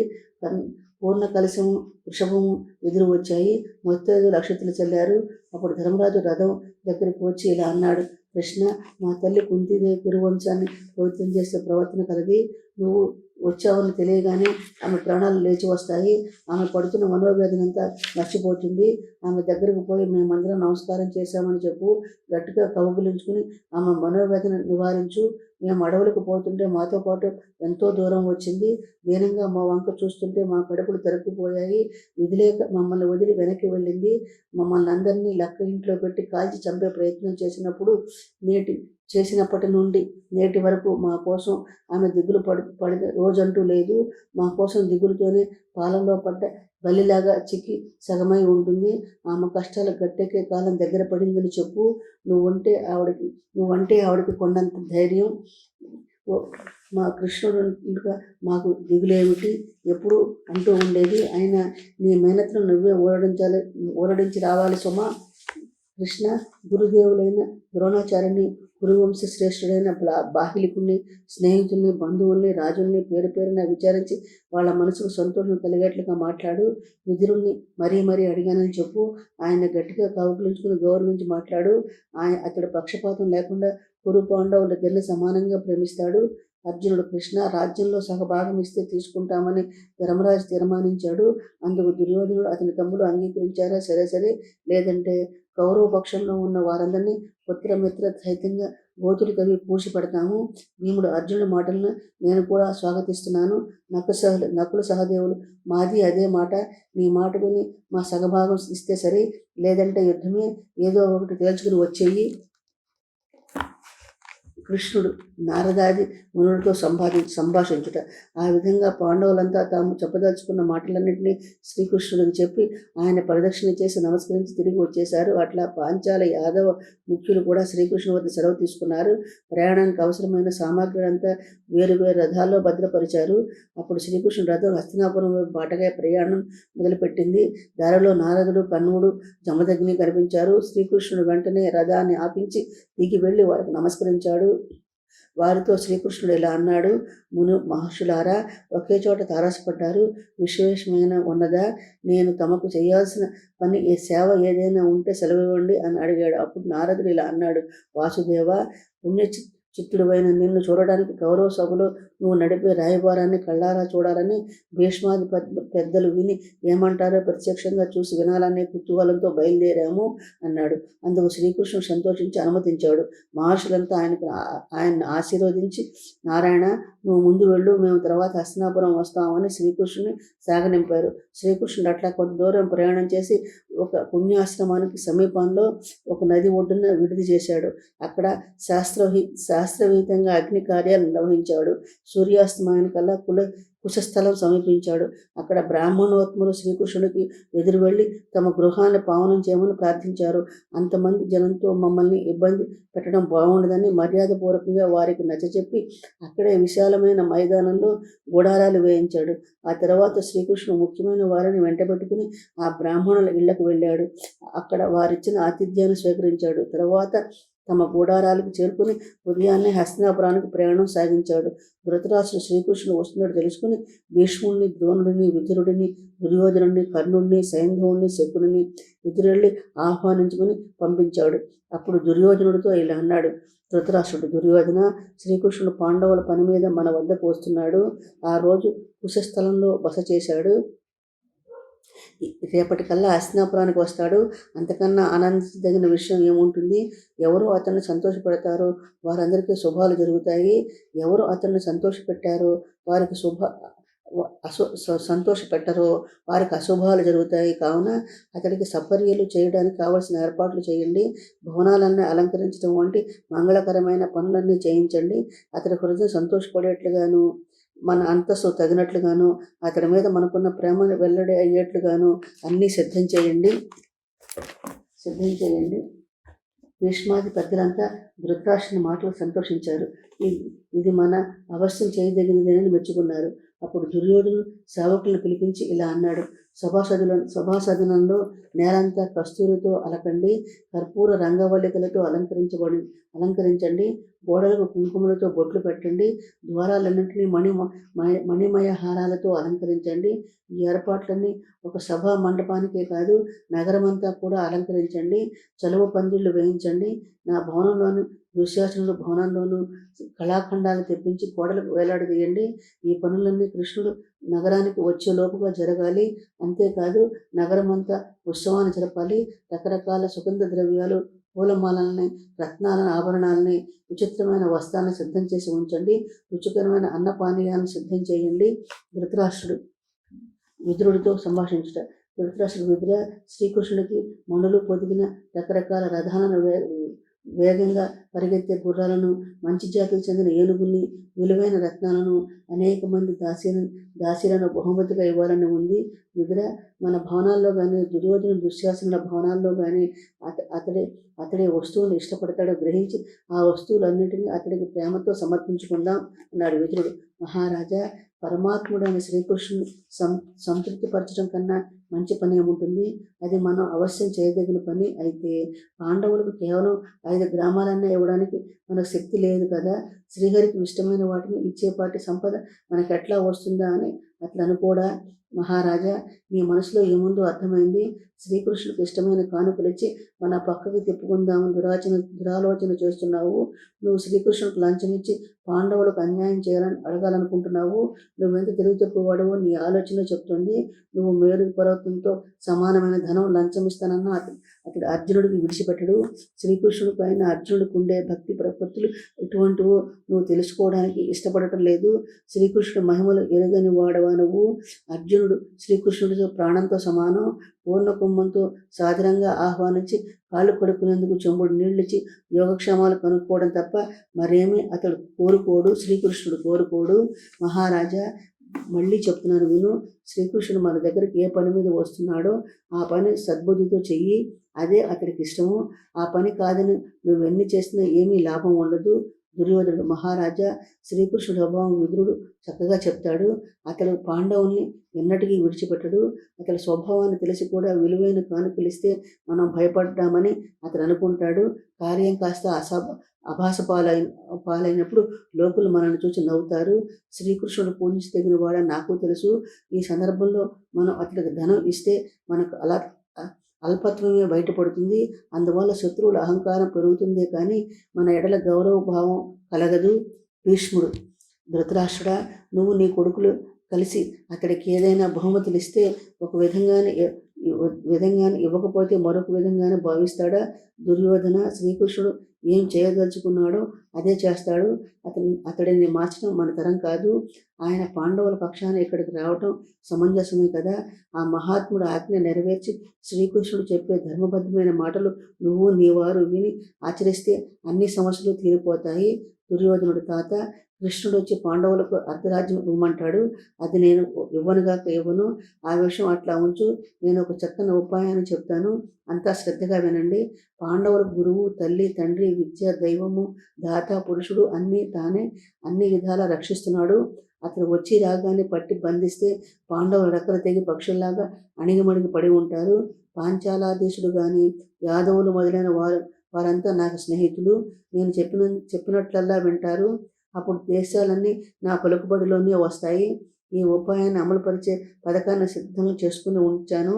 పూర్ణ కలశము వృషభము ఎదురు వచ్చాయి. మొత్తైదు అక్షతలు చల్లారు. అప్పుడు ధర్మరాజు రథం దగ్గరికి వచ్చి ఇలా అన్నాడు. కృష్ణ, మా తల్లి కుంతిదే కురువంశాన్ని పవిత్రం చేసే ప్రవర్తన కలది. నువ్వు వచ్చావని తెలియగానే ఆమె ప్రాణాలు లేచి వస్తాయి. ఆమె పడుతున్న మనోవేదనంతా మర్చిపోతుంది. ఆమె దగ్గరకు పోయి మేమందరం నమస్కారం చేశామని చెప్పు. గట్టిగా కౌగిలించుకుని ఆమె మనోవేదన నివారించు. మేము అడవులకు పోతుంటే మాతో పాటు ఎంతో దూరం వచ్చింది. దీనంగా మా వంక చూస్తుంటే మా కడుపులు తరుక్కుపోయాయి. విధిలేక మమ్మల్ని వదిలి వెనక్కి వెళ్ళింది. మమ్మల్ని అందరినీ లక్క ఇంట్లో పెట్టి కాల్చి చంపే ప్రయత్నం చేసినప్పటి నుండి నేటి వరకు మా కోసం ఆమె దిగులు పడిన రోజంటూ లేదు. మా కోసం దిగులుతోనే పాలనలో పడ్డ బలిలాగా చిక్కి సగమై ఉంటుంది. ఆమె కష్టాలు గట్టెక్కే కాలం దగ్గర పడిందని చెప్పు. నువ్వంటే ఆవిడకి కొండంత ధైర్యం. మా కృష్ణుడుగా మాకు దిగులేమిటి ఎప్పుడు అంటూ ఉండేది. అయినా నీ మేనత్ను నువ్వే ఊరడించి రావాలి సుమా. కృష్ణ, గురుదేవులైన ద్రోణాచార్యుని, కురువంశ శ్రేష్ఠుడైన బాహిలికుని, స్నేహితుల్ని, బంధువుల్ని, రాజుల్ని పేరు పేరున విచారించి వాళ్ళ మనసుకు సంతోషం కలిగేట్లుగా మాట్లాడు. విదురుణ్ణి మరీ అడిగానని చెప్పు. ఆయన గట్టిగా కౌగిలించుకుని గౌరవించి మాట్లాడు. అతడు పక్షపాతం లేకుండా కురు పాండవులిద్దరిని సమానంగా ప్రేమిస్తాడు. అర్జునుడు, కృష్ణ, రాజ్యంలో సగభాగం ఇస్తే తీసుకుంటామని ధర్మరాజు తీర్మానించాడు. అందుకు దుర్యోధనుడు అతని తమ్ముడు అంగీకరించారా? సరే, లేదంటే కౌరవ పక్షంలో ఉన్న వారందరినీ పుత్రమిత్ర సహితంగా గోతులు తవ్వి పూసి పెడతాము. భీముడు అర్జునుడి మాటలను నేను కూడా స్వాగతిస్తున్నాను. నకుల సహదేవులు, మాది అదే మాట. నీ మాట విని మా సగభాగం ఇస్తే సరే, లేదంటే యుద్ధమే, ఏదో ఒకటి తేల్చుకుని వచ్చేయి. కృష్ణుడు నారదాది మునులతో సంభాషించుట. ఆ విధంగా పాండవులంతా తాము చెప్పదలుచుకున్న మాటలన్నింటినీ శ్రీకృష్ణుడికి చెప్పి ఆయన ప్రదక్షిణ చేసి నమస్కరించి తిరిగి వచ్చేశారు. అట్లా పాంచాల యాదవ ముఖ్యులు కూడా శ్రీకృష్ణుడి వద్ద సెలవు తీసుకున్నారు. ప్రయాణానికి అవసరమైన సామాగ్రి అంతా వేరు రథాల్లో భద్రపరిచారు. అప్పుడు శ్రీకృష్ణుడు రథం హస్తినాపురం బాటగా ప్రయాణం మొదలుపెట్టింది. దారిలో నారదుడు, కన్నుడు, జమదగ్ని కనిపించారు. శ్రీకృష్ణుడు వెంటనే రథాన్ని ఆపించి దిగి వెళ్ళి వారికి నమస్కరించాడు. వారితో శ్రీకృష్ణుడు ఇలా అన్నాడు. మహర్షులారా, ఒకే చోట తారసపడ్డారు. విశేషమైన ఉన్నదా? నేను తమకు చేయాల్సిన పని సేవ ఏదైనా ఉంటే సెలవివ్వండి అని అడిగాడు. అప్పుడు నారదుడు ఇలా అన్నాడు. వాసుదేవ, చిత్తుడువైన నిన్ను చూడడానికి కౌరవ సభలో నువ్వు నడిపే రాయబారాన్ని కళ్ళారా చూడాలని భీష్మాది పెద్దలు విని ఏమంటారో ప్రత్యక్షంగా చూసి వినాలనే కుతూహలంతో బయలుదేరాము అన్నాడు. అందుకు శ్రీకృష్ణుడు సంతోషించి అనుమతించాడు. మహర్షులంతా ఆయన్ని ఆశీర్వదించి, నారాయణ, నువ్వు ముందు వెళ్ళు, మేము తర్వాత హస్తినాపురం వస్తామని శ్రీకృష్ణుని సాగనింపారు. శ్రీకృష్ణుడు అట్లా కొంత దూరం ప్రయాణం చేసి ఒక పుణ్యాశ్రమానికి సమీపంలో ఒక నది ఒడ్డున విడిది చేశాడు. అక్కడ శాస్త్రవిహితంగా అగ్ని కార్యాలు నిర్వహించాడు. సూర్యాస్తమయానికల్లా కుశస్థలం సమీపించాడు. అక్కడ బ్రాహ్మణోత్ములు శ్రీకృష్ణుడికి ఎదురు వెళ్ళి తమ గృహాన్ని పావనం చేయమని ప్రార్థించారు. అంతమంది జనంతో మమ్మల్ని ఇబ్బంది పెట్టడం బాగుండదని మర్యాదపూర్వకంగా వారికి నచ్చచెప్పి అక్కడే విశాలమైన మైదానంలో గుడారాలు వేయించాడు. ఆ తర్వాత శ్రీకృష్ణుడు ముఖ్యమైన వారిని వెంటబెట్టుకుని ఆ బ్రాహ్మణుల ఇళ్లకు వెళ్ళాడు. అక్కడ వారిచ్చిన ఆతిథ్యాన్ని స్వీకరించాడు. తర్వాత తమ గూడారాలకు చేరుకుని ఉదయాన్నే హస్తినాపురానికి ప్రయాణం సాగించాడు. ధృతరాష్ట్రుడు శ్రీకృష్ణుడు వస్తున్నట్టు తెలుసుకుని భీష్ముడిని, ద్రోణుడిని, విదురుడిని, దుర్యోధనుడిని, కర్ణుడిని, సైంధవుడిని, శకుని ఎదురెళ్ళి ఆహ్వానించుకుని పంపించాడు. అప్పుడు దుర్యోధనుడితో ఇలా అన్నాడు. ధృతరాష్ట్రుడు, దుర్యోధన, శ్రీకృష్ణుడు పాండవుల పని మీద మన వద్దకు వస్తున్నాడు. ఆ రోజు కుశస్థలంలో బస చేశాడు. రేపటికల్లా హస్తినాపురానికి వస్తాడు. అంతకన్నా ఆనందించదగిన విషయం ఏముంటుంది? ఎవరు అతన్ని సంతోషపెడతారో వారందరికీ శుభాలు జరుగుతాయి. ఎవరు అతన్ని సంతోషపెట్టారో వారికి సంతోషపెట్టరో వారికి అశుభాలు జరుగుతాయి. కావున అతడికి సపర్యలు చేయడానికి కావలసిన ఏర్పాట్లు చేయండి. భవనాలన్నీ అలంకరించడం వంటి మంగళకరమైన పనులన్నీ చేయించండి. అతడి హృదయం సంతోషపడేట్లుగాను, మన అంతస్తు తగినట్లుగాను, అతడి మీద మనకున్న ప్రేమను వెల్లడి అయ్యేట్లుగాను అన్నీ సిద్ధం చేయండి. భీష్మాది పెద్దలంతా ధృతరాష్ట్రుని మాటలు సంతోషించారు. ఇది మన అవశ్యం చేయదగినదేనని మెచ్చుకున్నారు. అప్పుడు దుర్యోధనుడు సేవకులను పిలిపించి ఇలా అన్నాడు. సభాసదనంలో నేలంతా కస్తూరితో అలకండి, కర్పూర రంగవల్లికలతో అలంకరించండి, గోడలకు కుంకుమలతో బొట్లు పెట్టండి, ద్వారాలన్నింటినీ మణిమయ హారాలతో అలంకరించండి. ఈ ఏర్పాట్లన్నీ ఒక సభా మండపానికే కాదు, నగరమంతా కూడా అలంకరించండి. చలువ పందిళ్లు వేయించండి. నా భవనంలోని దుశ్శాసనుడు భవనంలోనూ కళాఖండాలు తెప్పించి గోడలకు వేలాడదీయండి. ఈ పనులన్నీ కృష్ణుడు నగరానికి వచ్చేలోపుగా జరగాలి. అంతేకాదు నగరమంతా ఉత్సవాన్ని జరపాలి. రకరకాల సుగంధ ద్రవ్యాలు, పూలమాలల్ని, రత్నాలను, ఆభరణాలని, విచిత్రమైన వస్త్రాలను సిద్ధం చేసి ఉంచండి. రుచికరమైన అన్నపానీయాలను సిద్ధం చేయండి. ధృతరాష్ట్రుడు విదురుడితో సంభాషించుట. ధృతరాష్ట్రుడు, విదుర, శ్రీకృష్ణుడికి మణులు పొదిగిన రకరకాల రథాలను, వేగంగా పరిగెత్తే గుర్రాలను, మంచి జాతికి చెందిన ఏనుగుల్ని, విలువైన రత్నాలను, అనేక మంది దాసీలను బహుమతిగా ఇవ్వాలని ఉంది. విదుర, మన భవనాల్లో కానీ, దుర్యోధన దుశ్శాసనుల భవనాల్లో కానీ అతడే వస్తువుని ఇష్టపడతాడో గ్రహించి ఆ వస్తువులన్నింటినీ అతడికి ప్రేమతో సమర్పించుకుందాం అన్నాడు విదురుడు. మహారాజా, పరమాత్ముడైన శ్రీకృష్ణుని సంతృప్తిపరచడం కన్నా మంచి పని ఏముంటుంది? అది మనం అవశ్యం చేయదగిన పని. అయితే పాండవులకు కేవలం 5 గ్రామాలన్నా ఇవ్వడానికి మనకు శక్తి లేదు కదా. శ్రీహరికి ఇష్టమైన వాటిని ఇచ్చేపాటి సంపద మనకెట్లా వస్తుందా అని అట్లా అనుకోడా? మహారాజా, నీ మనసులో ఏముందో అర్థమైంది. శ్రీకృష్ణుడికి ఇష్టమైన కానుకలిచ్చి మన పక్కకి తిప్పుకుందామని దురాలోచన చేస్తున్నావు. నువ్వు శ్రీకృష్ణుడికి లంచమిచ్చి పాండవులకు అన్యాయం చేయాలని అడగాలనుకుంటున్నావు. నువ్వెంత తెలివితక్కువవాడవో నీ ఆలోచన చెప్తుంది. నువ్వు మేరు పర్వతంతో సమానమైన ధనం లంచమిస్తానన్నా అతడు అర్జునుడికి విడిచిపెట్టడు. శ్రీకృష్ణుడి పైన అర్జునుడికి ఉండే భక్తి ప్రపత్తులు ఎటువంటివో నువ్వు తెలుసుకోవడానికి ఇష్టపడటం లేదు. శ్రీకృష్ణుడి మహిమలు ఎరగని వాడవా నువ్వు? అర్జునుడు శ్రీకృష్ణుడితో ప్రాణంతో సమానం. పూర్ణ కుంభంతో సాదరంగా ఆహ్వానించి కాళ్ళు కడుక్కునేందుకు చెంబుడు నీళ్ళిచ్చి యోగక్షేమాలు కనుక్కోవడం తప్ప మరేమీ అతడు కోరుకోడు. శ్రీకృష్ణుడు కోరుకోడు. మహారాజా, మళ్ళీ చెప్తున్నాను విను. శ్రీకృష్ణుడు మన దగ్గరికి ఏ పని మీద వస్తున్నాడో ఆ పని సద్బుద్ధితో చెయ్యి. అదే అతడికి ఇష్టము. ఆ పని కాదని నువ్వెన్ని చేసినా ఏమీ లాభం ఉండదు. దుర్యోధనుడు, మహారాజా, శ్రీకృష్ణుడు స్వభావం విదురుడు చక్కగా చెప్తాడు. అతడు పాండవుల్ని ఎన్నటికీ విడిచిపెట్టడు. అతడి స్వభావాన్ని తెలిసి కూడా విలువైన కానుకలిస్తే మనం భయపడ్డామని అతడు అనుకుంటాడు. కార్యం కాస్త అభాస పాలైనప్పుడు లోకులు మనల్ని చూసి నవ్వుతారు. శ్రీకృష్ణుడు పూజించి తగిన వాడ నాకు తెలుసు. ఈ సందర్భంలో మనం అతడికి ధనం ఇస్తే మనకు అల్పత్వమే బయటపడుతుంది. అందువల్ల శత్రువుల అహంకారం పెరుగుతుందే కానీ మన ఎడల గౌరవ భావం కలగదు. భీష్ముడు, ధృతరాష్ట్రుడా, నువ్వు నీ కొడుకులు కలిసి అతడికి ఏదైనా బహుమతులు ఇస్తే ఒక విధంగానే ఇవ్వకపోతే మరొక విధంగానే భావిస్తాడా? దుర్యోధన, శ్రీకృష్ణుడు ఏం చేయదలుచుకున్నాడో అదే చేస్తాడు. అతడిని మార్చడం మన తరం కాదు. ఆయన పాండవుల పక్షాన ఇక్కడికి రావటం సమంజసమే కదా. ఆ మహాత్ముడు ఆజ్ఞ నెరవేర్చి శ్రీకృష్ణుడు చెప్పే ధర్మబద్ధమైన మాటలు నువ్వు నీ వారు విని ఆచరిస్తే అన్ని సమస్యలు తీరిపోతాయి. దుర్యోధనుడు తాత, కృష్ణుడు వచ్చి పాండవులకు అర్ధరాజ్యం ఇవ్వమంటాడు. అది నేను ఇవ్వనుగాక ఇవ్వను. ఆ విషయం అట్లా ఉంచు. నేను ఒక చక్కని ఉపాయాన్ని చెప్తాను, అంతా శ్రద్ధగా వినండి. పాండవుల గురువు, తల్లి, తండ్రి, విద్య, దైవము, దాత, పురుషుడు అన్నీ తానే అన్ని విధాలా రక్షిస్తున్నాడు. అతను వచ్చి రాగానే పట్టి బంధిస్తే పాండవులు రెక్కలు తెగి పక్షుల్లాగా అణిగిమణిగి పడి ఉంటారు. పాంచాలాధీశుడు కానీ యాదవులు మొదలైన వారంతా నాకు స్నేహితులు. నేను చెప్పినట్లల్లా వింటారు. అప్పుడు దేశాలన్నీ నా పలుకుబడిలోనే వస్తాయి. ఈ ఉపాయాన్ని అమలుపరిచే పథకాన్ని సిద్ధం చేసుకుని ఉంచాను.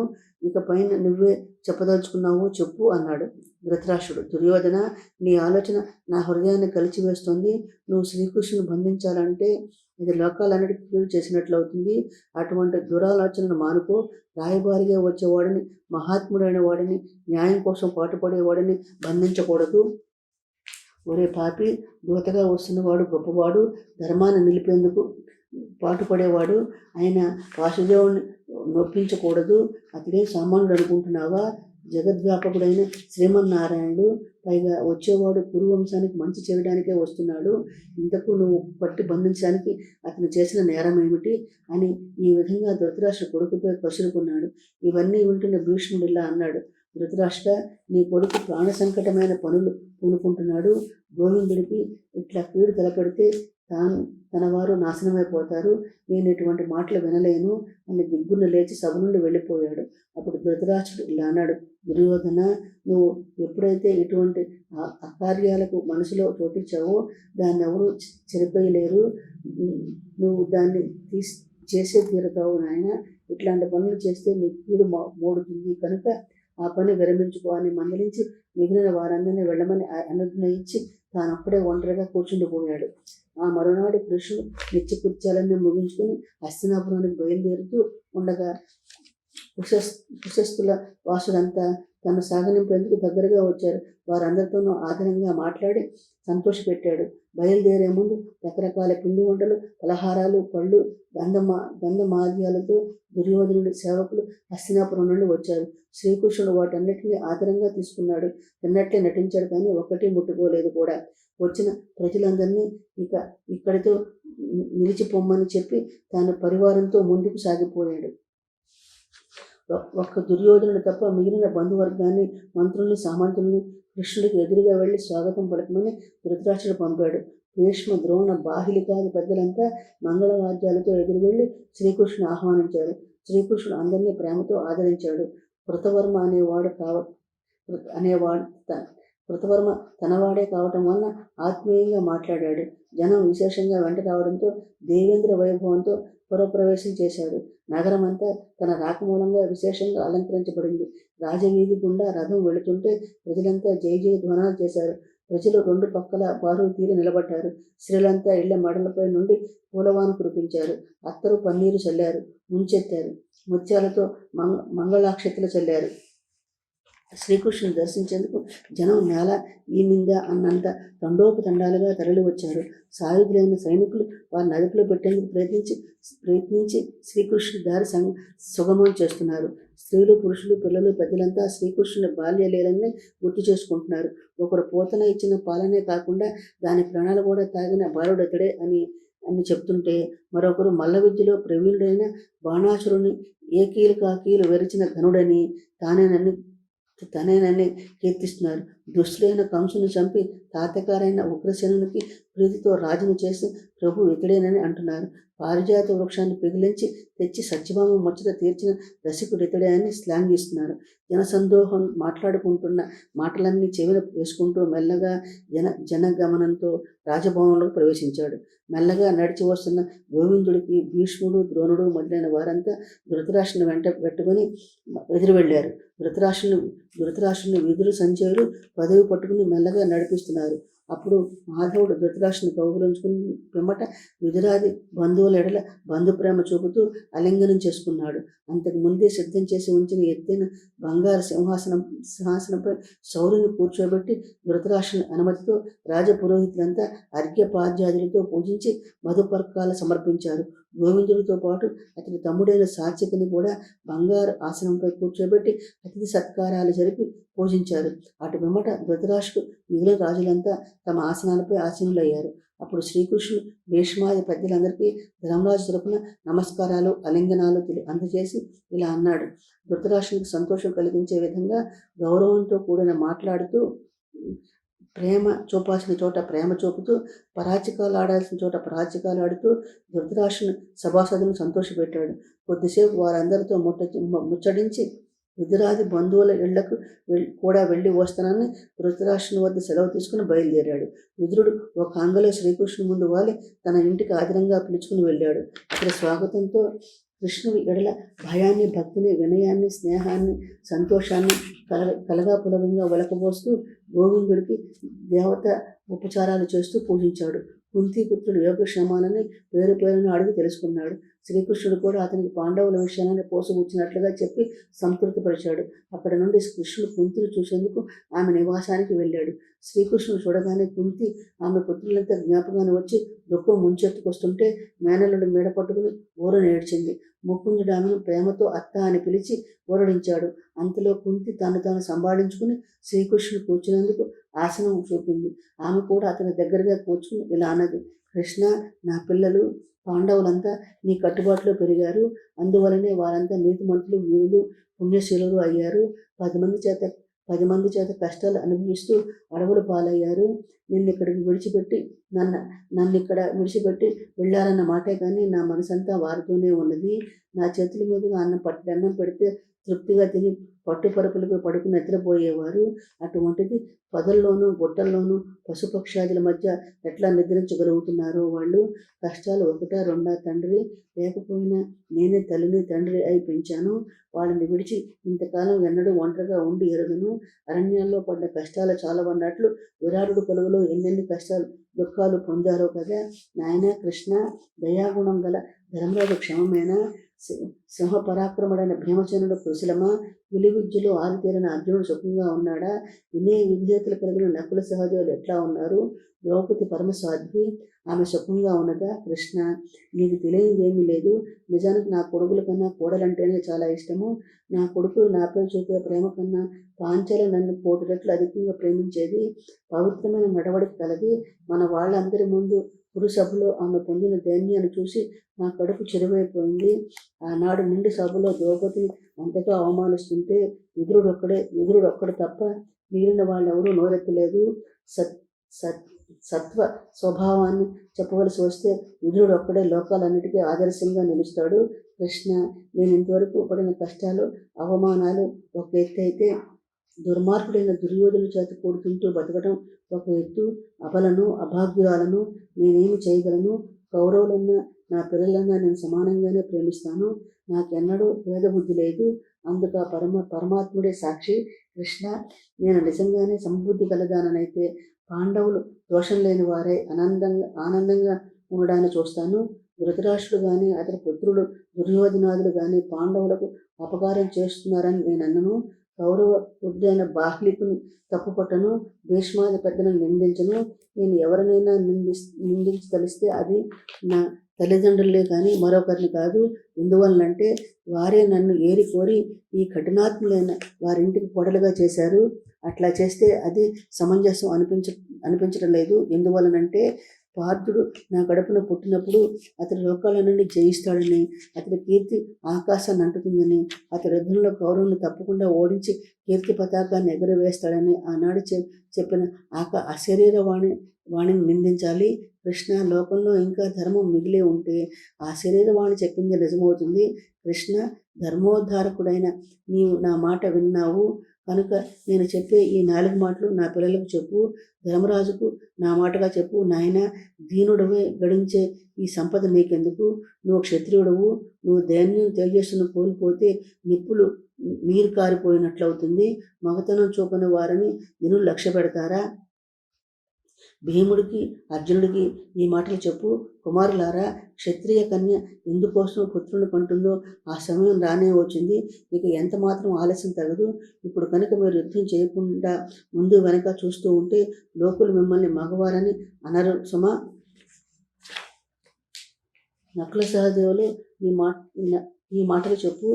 ఇక పైన నువ్వే చెప్పదలుచుకున్నావు చెప్పు అన్నాడు ధృతరాష్ట్రుడు. దుర్యోధన, నీ ఆలోచన నా హృదయాన్ని కలిచివేస్తుంది. నువ్వు శ్రీకృష్ణుని బంధించాలంటే ఇది లోకాలన్నిటికీ కీడు చేసినట్లు అవుతుంది. అటువంటి దురాలోచనను మానుకో. రాయబారిగా వచ్చేవాడిని, మహాత్ముడైన వాడిని, న్యాయం కోసం పాటుపడేవాడిని బంధించకూడదు. ఒరే పాపి, దూతగా వస్తున్నవాడు గొప్పవాడు, ధర్మాన్ని నిలిపేందుకు పాటుపడేవాడు అయిన వాసుదేవుని నొప్పించకూడదు. అతడే సామాన్యుడు అనుకుంటున్నావా? జగద్వ్యాపకుడైన శ్రీమన్నారాయణుడు. పైగా వచ్చేవాడు కురువంశానికి మంచి చేయడానికే వస్తున్నాడు. ఇంతకు నువ్వు పట్టి బంధించడానికి అతను చేసిన నేరం ఏమిటి అని ఈ విధంగా ధృతరాష్ట్ర కొడుకుపై కసురుకున్నాడు. ఇవన్నీ వింటున్న భీష్ముడు ఇలా అన్నాడు. ధృతరాష్ట్ర, నీ కొడుకు ప్రాణ సంకటమైన పనులు పూనుకుంటున్నాడు. గోవిందుడికి ఇట్లా కీడు తలపెడితే తన వారు నాశనమైపోతారు. నేను ఇటువంటి మాటలు వినలేను అని దిగ్గున లేచి సభ నుండి వెళ్ళిపోయాడు. అప్పుడు ధృతరాష్ట్రుడు ఇలా అన్నాడు. దుర్యోధన, నువ్వు ఎప్పుడైతే ఇటువంటి అకార్యాలకు మనసులో చోటించావో దాన్ని ఎవరు చెరిపేయలేరు. నువ్వు దాన్ని చేసే తీరుతావు నాయన. ఇట్లాంటి పనులు చేస్తే నీ కీడు మోడుతుంది కనుక ఆ పని విరమించుకో అని మందలించి మిగిలిన వారందరినీ వెళ్ళమని అనుజ్ఞ ఇచ్చి తానొక్కడే ఒంటరిగా కూర్చుండిపోయాడు. ఆ మరునాడు కృష్ణుడు నిత్యకృత్యాలన్నీ ముగించుకుని హస్తినాపురానికి బయలుదేరుతూ ఉండగా కుశస్థుల వాసులంతా తను సాగనింపేందుకు దగ్గరగా వచ్చారు. వారందరితోనూ ఆదరంగా మాట్లాడి సంతోషపెట్టాడు. బయలుదేరే ముందు రకరకాల పిండి వంటలు, పలహారాలు, పళ్ళు, గంధమాద్యాలతో దుర్యోధనుడి సేవకులు హస్తినాపురం నుండి వచ్చారు. శ్రీకృష్ణుడు వాటన్నిటినీ ఆదరంగా తీసుకున్నాడు. తిన్నట్లే నటించాడు, కానీ ఒక్కటి ముట్టుకోలేదు కూడా. వచ్చిన ప్రజలందరినీ ఇక్కడితో నిలిచిపోమ్మని చెప్పి తాను పరివారంతో ముందుకు సాగిపోయాడు. ఒక్క దుర్యోధనుడు తప్ప మిగిలిన బంధువర్గాన్ని, మంత్రుల్ని, సామంతుల్ని కృష్ణుడికి ఎదురుగా వెళ్లి స్వాగతం పలకమని ధృతరాష్ట్రుడు పంపాడు. భీష్మ, ద్రోణ, బాహ్లికాది పెద్దలంతా మంగళవాద్యాలతో ఎదురు వెళ్లి శ్రీకృష్ణుని ఆహ్వానించారు. శ్రీకృష్ణుడు అందరినీ ప్రేమతో ఆదరించాడు. కృతవర్మ కృతవర్మ తనవాడే కావటం వలన ఆత్మీయంగా మాట్లాడాడు. జనం విశేషంగా వెంట రావడంతో దేవేంద్ర వైభవంతో పురప్రవేశం చేశాడు. నగరమంతా తన రాకమూలంగా విశేషంగా అలంకరించబడింది. రాజవీధి గుండా రథం వెళుతుంటే ప్రజలంతా జయ జయ ధ్వానాలు చేశారు. ప్రజలు రెండు పక్కల బారులు తీరి నిలబడ్డారు. స్త్రీలంతా ఇళ్ల మెడలపై నుండి పూలవాను కురిపించారు. అత్తరు పన్నీరు చల్లారు, ముంచెత్తారు. ముత్యాలతో మంగళాక్షతలు చల్లారు. శ్రీకృష్ణుని దర్శించేందుకు జనం నేల ఈనిందా అన్నంత తండోపతండాలుగా తరలి వచ్చారు. సాయుధులైన సైనికులు వారిని అదుపులో పెట్టేందుకు ప్రయత్నించి శ్రీకృష్ణుడి దారి సుగమం చేస్తున్నారు. స్త్రీలు, పురుషులు, పిల్లలు, పెద్దలంతా శ్రీకృష్ణుని బాల్యలీలన్నీ గుర్తు చేసుకుంటున్నారు. ఒకరు పోతన ఇచ్చిన పాలనే కాకుండా దాని ప్రాణాలు కూడా తాగిన బాలుడతడే అని చెప్తుంటే, మరొకరు మల్ల విద్యలో ప్రవీణుడైన బాణాసురుని ఏకీలు కాకీలు వెరిచిన ఘనుడని తనేనని కీర్తిస్తున్నారు. దుష్టుడైన కంసుని చంపి తాతగారైన ఉగ్రసేనునికి ప్రీతితో రాజును చేసి ప్రభు ఇతడేనని అంటున్నారు. పారిజాత వృక్షాన్ని పిగిలించి తెచ్చి సత్యభామ ముచ్చట తీర్చిన రసికుడు ఇతడే అని శ్లాఘిస్తున్నారు. జనసందోహం మాట్లాడుకుంటున్న మాటలన్నీ చెవిన వేసుకుంటూ మెల్లగా జనగమనంతో రాజభవనంలోకి ప్రవేశించాడు. మెల్లగా నడిచి వస్తున్న గోవిందుడికి భీష్ముడు, ద్రోణుడు మొదలైన వారంతా ధృతరాష్ట్రుని వెంట పెట్టుకుని ఎదురు వెళ్ళారు. ధృతరాష్ట్రుని విదురు సంజయులు పదవి పట్టుకుని మెల్లగా నడిపిస్తున్నారు. అప్పుడు మాధవుడు ధృతరాష్ట్రుని కౌగులించుకుని పిమ్మట విదురాది బంధువుల ఎడల బంధు ప్రేమ చూపుతూ అలింగనం చేసుకున్నాడు. అంతకు ముందే సిద్ధం చేసి ఉంచిన ఎత్తైన బంగారు సింహాసనంపై శౌర్యుని కూర్చోబెట్టి ధృతరాష్ట్రుని అనుమతితో రాజపురోహితులంతా అర్ఘ్యపాద్యాదులతో పూజించి మధుపర్కాలు సమర్పించారు. గోవిందుడితో పాటు అతని తమ్ముడైన సాత్యకిని కూడా బంగారు ఆసనంపై కూర్చోబెట్టి అతిథి సత్కారాలు జరిపి పూజించారు. అటు పిమ్మట ధృతరాష్ట్రుడు మిగిలిన రాజులంతా తమ ఆసనాలపై ఆసీనులయ్యారు. అప్పుడు శ్రీకృష్ణుడు భీష్మాది పెద్దలందరికీ ధర్మరాజు తరపున నమస్కారాలు అందజేసి ఇలా అన్నాడు. ధృతరాష్ట్రునికి సంతోషం కలిగించే విధంగా గౌరవంతో కూడిన మాట్లాడుతూ ప్రేమ చూపాల్సిన చోట ప్రేమ చూపుతూ పరాచికాలు ఆడాల్సిన చోట పరాచికాలు ఆడుతూ ధృతరాష్ట్రుని సభాసదులను సంతోషపెట్టాడు. కొద్దిసేపు వారందరితో ముచ్చడించి విదురాది బంధువుల ఇళ్లకు కూడా వెళ్ళి వస్తానని ధృతరాష్ట్రుని వద్ద సెలవు తీసుకుని బయలుదేరాడు. విదురుడు ఒక అంగలో శ్రీకృష్ణుని ముందు వాలి తన ఇంటికి ఆదరంగా పిలుచుకుని వెళ్ళాడు. అతడి స్వాగతంతో కృష్ణుని ఎడల భయాన్ని, భక్తిని, వినయాన్ని, స్నేహాన్ని, సంతోషాన్ని కలగాపులగంగా వెలకబోస్తూ గోవిందుడికి దేవత ఉపచారాలు చేస్తూ పూజించాడు. కుంతీపుత్రుడు యోగక్షేమాలని పేరు పేరును అడిగి తెలుసుకున్నాడు. శ్రీకృష్ణుడు కూడా అతనికి పాండవుల విషయాన్ని పోసుగుచ్చినట్లుగా చెప్పి సంతృప్తిపరిచాడు. అక్కడి నుండి కృష్ణుడు కుంతిని చూసేందుకు ఆమె నివాసానికి వెళ్ళాడు. శ్రీకృష్ణుడు చూడగానే కుంతి ఆమె పుత్రులంతా జ్ఞాపకాన్ని వచ్చి దుఃఖం ముంచెత్తుకొస్తుంటే మేనల్లుడు మేడ పట్టుకుని ఊరని ఏడ్చింది. ముకుందుడు ఆమెను ప్రేమతో అత్త అని పిలిచి ఊరడించాడు. అంతలో కుంతి తాను సంభాళించుకుని శ్రీకృష్ణుడు కూర్చునేందుకు ఆసనం చూపింది. ఆమె కూడా అతని దగ్గరగా కూర్చుని ఇలా అన్నది. కృష్ణ, నా పిల్లలు పాండవులంతా నీ కట్టుబాటులో పెరిగారు. అందువలనే వారంతా నీతిమంతులు, వీరులు, పుణ్యశీలులు అయ్యారు. 10 మంది చేత కష్టాలు అనుభవిస్తూ అడవులు పాలయ్యారు. నన్ను ఇక్కడ విడిచిపెట్టి వెళ్ళారన్న మాటే కానీ నా మనసంతా వారితోనే ఉన్నది. నా చేతుల మీదుగా అన్నం పెడితే తృప్తిగా తిని పట్టుపరుపులపై పడుకుని నిద్రపోయేవారు. అటువంటిది పొదల్లోనూ గుట్టల్లోనూ పశుపక్షాదుల మధ్య ఎట్లా నిద్రించగలుగుతున్నారో వాళ్ళు. కష్టాలు ఒకటా రెండా తండ్రి లేకపోయినా నేనే తల్లిని తండ్రి అయి పెంచాను. వాళ్ళని విడిచి ఇంతకాలం ఎన్నడూ ఒంటరిగా ఉండి ఎరుగను. అరణ్యాల్లో పడ్డ కష్టాలు చాలవన్నట్లు విరాటుడు కొలువులో ఎన్నెన్ని దుఃఖాలు పొందారో కదా నాయన. కృష్ణ, దయాగుణం గల ధర్మరాజు క్షమమేనా? సింహపరాక్రముడైన భీమసేనుడు కుశలమా? విలువిద్యలో ఆరితేరిన అర్జునుడు సుఖంగా ఉన్నాడా? వినయ విధేయతలు కలిగిన నకుల సహదేవులు ఎట్లా ఉన్నారు? ద్రౌపది పరమసాధ్వి, ఆమె సుఖంగా ఉన్నదా? కృష్ణ, నీకు తెలియనిదేమీ లేదు. నిజానికి నా కొడుకుల కన్నా కోడలంటేనే చాలా ఇష్టము. నా కొడుకులు నాపై చూపే ప్రేమ కన్నా పాంచాలి నన్ను 1,000 రెట్లు అధికంగా ప్రేమించేది. పవిత్రమైన నడవడిక కలది. మన వాళ్ళందరి ముందు పురుసభలో ఆమె పొందిన ధైర్యాన్ని చూసి నా కడుపు చెరువైపోయింది. ఆనాడు నిండు సభలో ద్రౌపదిని అంతగా అవమానిస్తుంటే విదురుడు ఒక్కడు తప్ప మిగిలిన వాళ్ళెవరూ నోరెత్తలేదు. సత్వ స్వభావాన్ని చెప్పవలసి వస్తే విదురుడు ఒక్కడే లోకాలన్నిటికీ ఆదర్శంగా నిలుస్తాడు. కృష్ణ, నేను ఇంతవరకు పడిన కష్టాలు, అవమానాలు ఒక ఎత్తు అయితే, దుర్మార్గుడైన దుర్యోధుల చేత కూడుతుంటూ బతకడం ఒక ఎత్తు. అబలను, అభాగ్యురాలను నేనేమి చేయగలను? కౌరవులన్నా నా పిల్లలన్నా నేను సమానంగానే ప్రేమిస్తాను. నాకెన్నడూ భేదబుద్ధి లేదు. అందుకు ఆ పరమాత్ముడే సాక్షి. కృష్ణ, నేను నిజంగానే సమబుద్ధి కలదానైతే పాండవులు దోషం లేని వారై ఆనందంగా ఉండడాన్ని చూస్తాను. ధృతరాష్ట్రుడు కానీ అతని పుత్రుడు దుర్యోధనాదులు కానీ పాండవులకు అపకారం చేస్తున్నారని నేను అన్నను. కౌరవ పుత్రుడైన బాహ్లికుని తప్పుపట్టను. భీష్మాది పెద్దలను నిందించను. నేను ఎవరినైనా నిందించదలిస్తే అది నా తల్లిదండ్రులే కానీ మరొకరిని కాదు. ఎందువలనంటే వారే నన్ను ఏరి కోరి ఈ కఠినాత్ములైన వారింటికి పొడలుగా చేశారు. అట్లా చేస్తే అది సమంజసం అనిపించడం లేదు. ఎందువలనంటే పార్థుడు నా కడుపున పుట్టినప్పుడు అతని లోకాల నుండి జయిస్తాడని, అతని కీర్తి ఆకాశాన్ని అంటుతుందని, అతని యుద్ధంలో కౌరవులను తప్పకుండా ఓడించి కీర్తి పతాకాన్ని ఎగురవేస్తాడని ఆనాడు చెప్పిన అశరీర వాణిని నిందించాలి. కృష్ణ, లోకంలో ఇంకా ధర్మం మిగిలే ఉంటే ఆ శరీరవాణి చెప్పింది నిజమవుతుంది. కృష్ణ, ధర్మోద్ధారకుడైన నీవు నా మాట విన్నావు కనుక నేను చెప్పే ఈ 4 మాటలు నా పిల్లలకు చెప్పు. ధర్మరాజుకు నా మాటగా చెప్పు. నాయన, దీనుడవే గడించే ఈ సంపద నీకెందుకు? నువ్వు క్షత్రియుడవు. నువ్వు ధైర్యం తేజస్సును కోల్పోతే నిప్పులు నీరు కారిపోయినట్లవుతుంది. మగతనం చూపని వారిని జనులు లక్ష్య పెడతారా? భీముడికి అర్జునుడికి ఈ మాటలు చెప్పు. కుమారులారా, క్షత్రియ కన్య ఎందుకోసం పుత్రుని కంటుందో ఆ సమయం రానే వచ్చింది. ఇక ఎంత మాత్రం ఆలస్యం తగదు. ఇప్పుడు కనుక మీరు యుద్ధం చేయకుండా ముందు వెనక చూస్తూ ఉంటే లోకులు మిమ్మల్ని మగవారని అనరు సుమా. నకుల సహదేవులు ఈ మాటలు చెప్పు.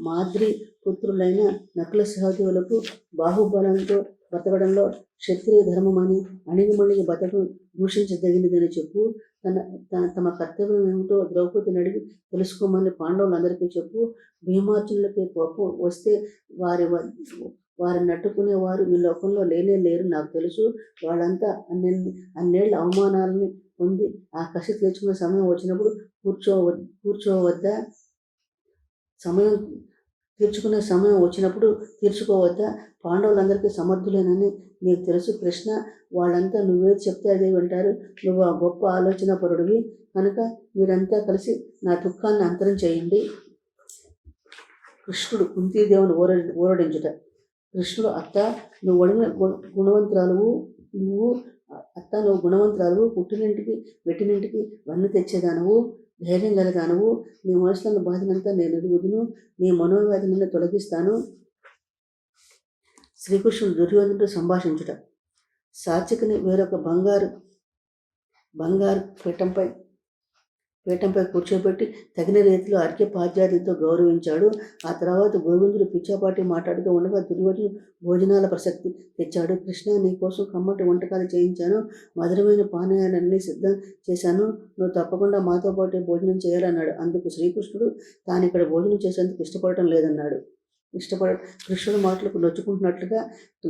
మాద్రి పుత్రులైన నకుల సహదేవులకు బాహుబలంతో బతకడంలో క్షత్రియ ధర్మమని, అణిగిమణిగి బతకం దూషించదగినదని చెప్పు. తమ కర్తవ్యం ఏమిటో ద్రౌపదిని అడిగి తెలుసుకోమని పాండవులందరికీ చెప్పు. భీమార్జునులకి కోపం వస్తే వారిని నట్టుకునేవారు ఈ లోకంలో లేరు నాకు తెలుసు. వాళ్ళంతా అన్నేళ్ళ అవమానాలని పొంది ఆ కసి తీర్చుకునే సమయం వచ్చినప్పుడు కూర్చోవద్దా? తీర్చుకోవద్దా? పాండవులందరికీ సమర్థులేనని నీకు తెలుసు కృష్ణ. వాళ్ళంతా నువ్వేది చెప్తే అదే వింటారు. నువ్వు ఆ గొప్ప ఆలోచన పరుడివి కనుక మీరంతా కలిసి నా దుఃఖాన్ని అంతరం చేయండి. కృష్ణుడు కుంతీదేవుని ఊరడించుట. కృష్ణుడు, అత్త నువ్వు గుణవంతురాలువు, పుట్టినింటికి వెట్టినింటికి వన్నీ తెచ్చేదానవు, ధైర్యం గలదానవు. నీ మనసులను బాధనంతా నేను ఎదుగుదును, నీ మనోవ్యాధి నిన్ను తొలగిస్తాను. శ్రీకృష్ణుడు దుర్యోధనుడు సంభాషించుట. సాత్వికని వేరొక బంగారు పీఠంపై కూర్చోబెట్టి తగిన రీతిలో అర్ఘ్యపాద్యాదులతో గౌరవించాడు. ఆ తర్వాత గోవిందుడు పిచ్చాపాటి మాట్లాడుతూ ఉండగా దుర్యోధనుడు భోజనాల ప్రసక్తి తెచ్చాడు. కృష్ణ, నీ కోసం కమ్మటి వంటకాలు చేయించాను, మధురమైన పానీయాలన్నీ సిద్ధం చేశాను, నువ్వు తప్పకుండా మాతో పాటు భోజనం చేయాలన్నాడు. అందుకు శ్రీకృష్ణుడు తాను ఇక్కడ భోజనం చేసేందుకు ఇష్టపడటం లేదన్నాడు. కృష్ణుడు మాటలకు నొచ్చుకుంటున్నట్లుగా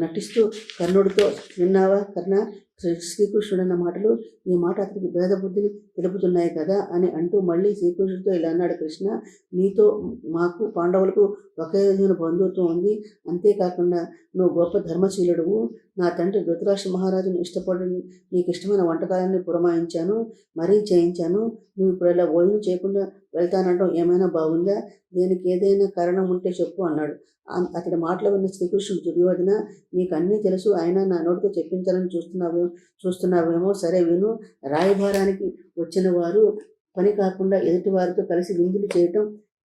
నటిస్తూ కర్ణుడితో, విన్నావా కర్ణ, శ్రీకృష్ణుడు అన్న మాటలు, ఈ మాట అతనికి భేద బుద్ధిని తెలుపుతున్నాయి కదా అని అంటూ మళ్ళీ శ్రీకృష్ణుడితో ఇలా అన్నాడు. కృష్ణ, నీతో మాకు పాండవులకు ఒకే విధమైన బంధుత్వం ఉంది. అంతేకాకుండా నువ్వు గొప్ప ధర్మశీలుడువు. నా తండ్రి ధృతరాష్ట్ర మహారాజును ఇష్టపడని నీకు ఇష్టమైన వంటకాలన్నీ పురమాయించాను, మరీ చేయించాను. నువ్వు ఇప్పుడు ఇలా భోజనం చేయకుండా వెళ్తానంటాం ఏమైనా బాగుందా? దీనికి ఏదైనా కారణం ఉంటే చెప్పు అన్నాడు. అతడి మాటలు విన్న శ్రీకృష్ణుడు, దుర్యోధన, నీకు అన్నీ తెలుసు, అయినా నా నోటితో చెప్పించాలని చూస్తున్నావేమో. సరే విను. రాయభారానికి వచ్చిన వారు పని కాకుండా ఎదుటి వారితో కలిసి విందులు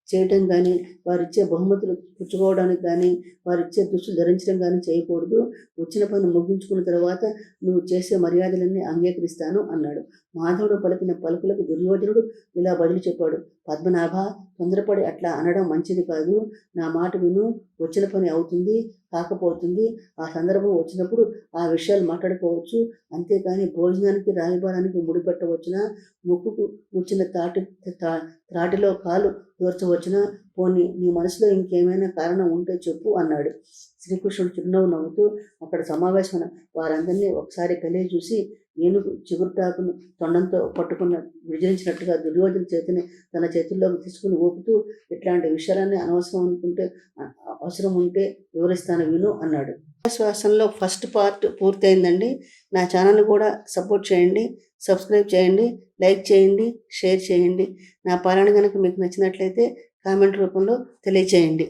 చేయటం కానీ, వారిచ్చే బహుమతులు పుచ్చుకోవడానికి కానీ, వారిచ్చే దుస్తులు ధరించడం కానీ చేయకూడదు. వచ్చిన పని ముగించుకున్న తర్వాత నువ్వు చేసే మర్యాదలన్నీ అంగీకరిస్తాను అన్నాడు. మాధవుడు పలికిన పలుకులకు దుర్యోధనుడు ఇలా బదులు చెప్పాడు. పద్మనాభ, తొందరపడి అట్లా అనడం మంచిది కాదు. నా మాట విను. వచ్చిన పని అవుతుంది, కాకపోతుంది. ఆ సందర్భం వచ్చినప్పుడు ఆ విషయాలు మాట్లాడుకోవచ్చు. అంతేకాని భోజనానికి రాయబారానికి ముడిపెట్టవచ్చున, ముక్కుకు వచ్చిన త్రాటిలో కాలు దూర్చవచ్చున. పోనీ నీ మనసులో ఇంకేమైనా కారణం ఉంటే చెప్పు అన్నాడు. శ్రీకృష్ణుడు చిరునవ్వు నవ్వుతూ అక్కడ సమావేశమైన వారందరినీ ఒకసారి కలిగి చూసి, ఏనుగు చిగురుటాకును తొండంతో పట్టుకున్న విజరించినట్టుగా దుర్యోధన చేతిని తన చేతుల్లోకి తీసుకుని ఊపుతూ, ఇట్లాంటి విషయాలన్నీ అవసరం ఉంటే వివరిస్తాను విను అన్నాడు. శ్వాసంలో ఫస్ట్ పార్ట్ పూర్తయిందండి. నా ఛానల్ కూడా సపోర్ట్ చేయండి, సబ్స్క్రైబ్ చేయండి, లైక్ చేయండి, షేర్ చేయండి. నా పాలన కనుక మీకు నచ్చినట్లయితే కామెంట్ రూపంలో తెలియచేయండి.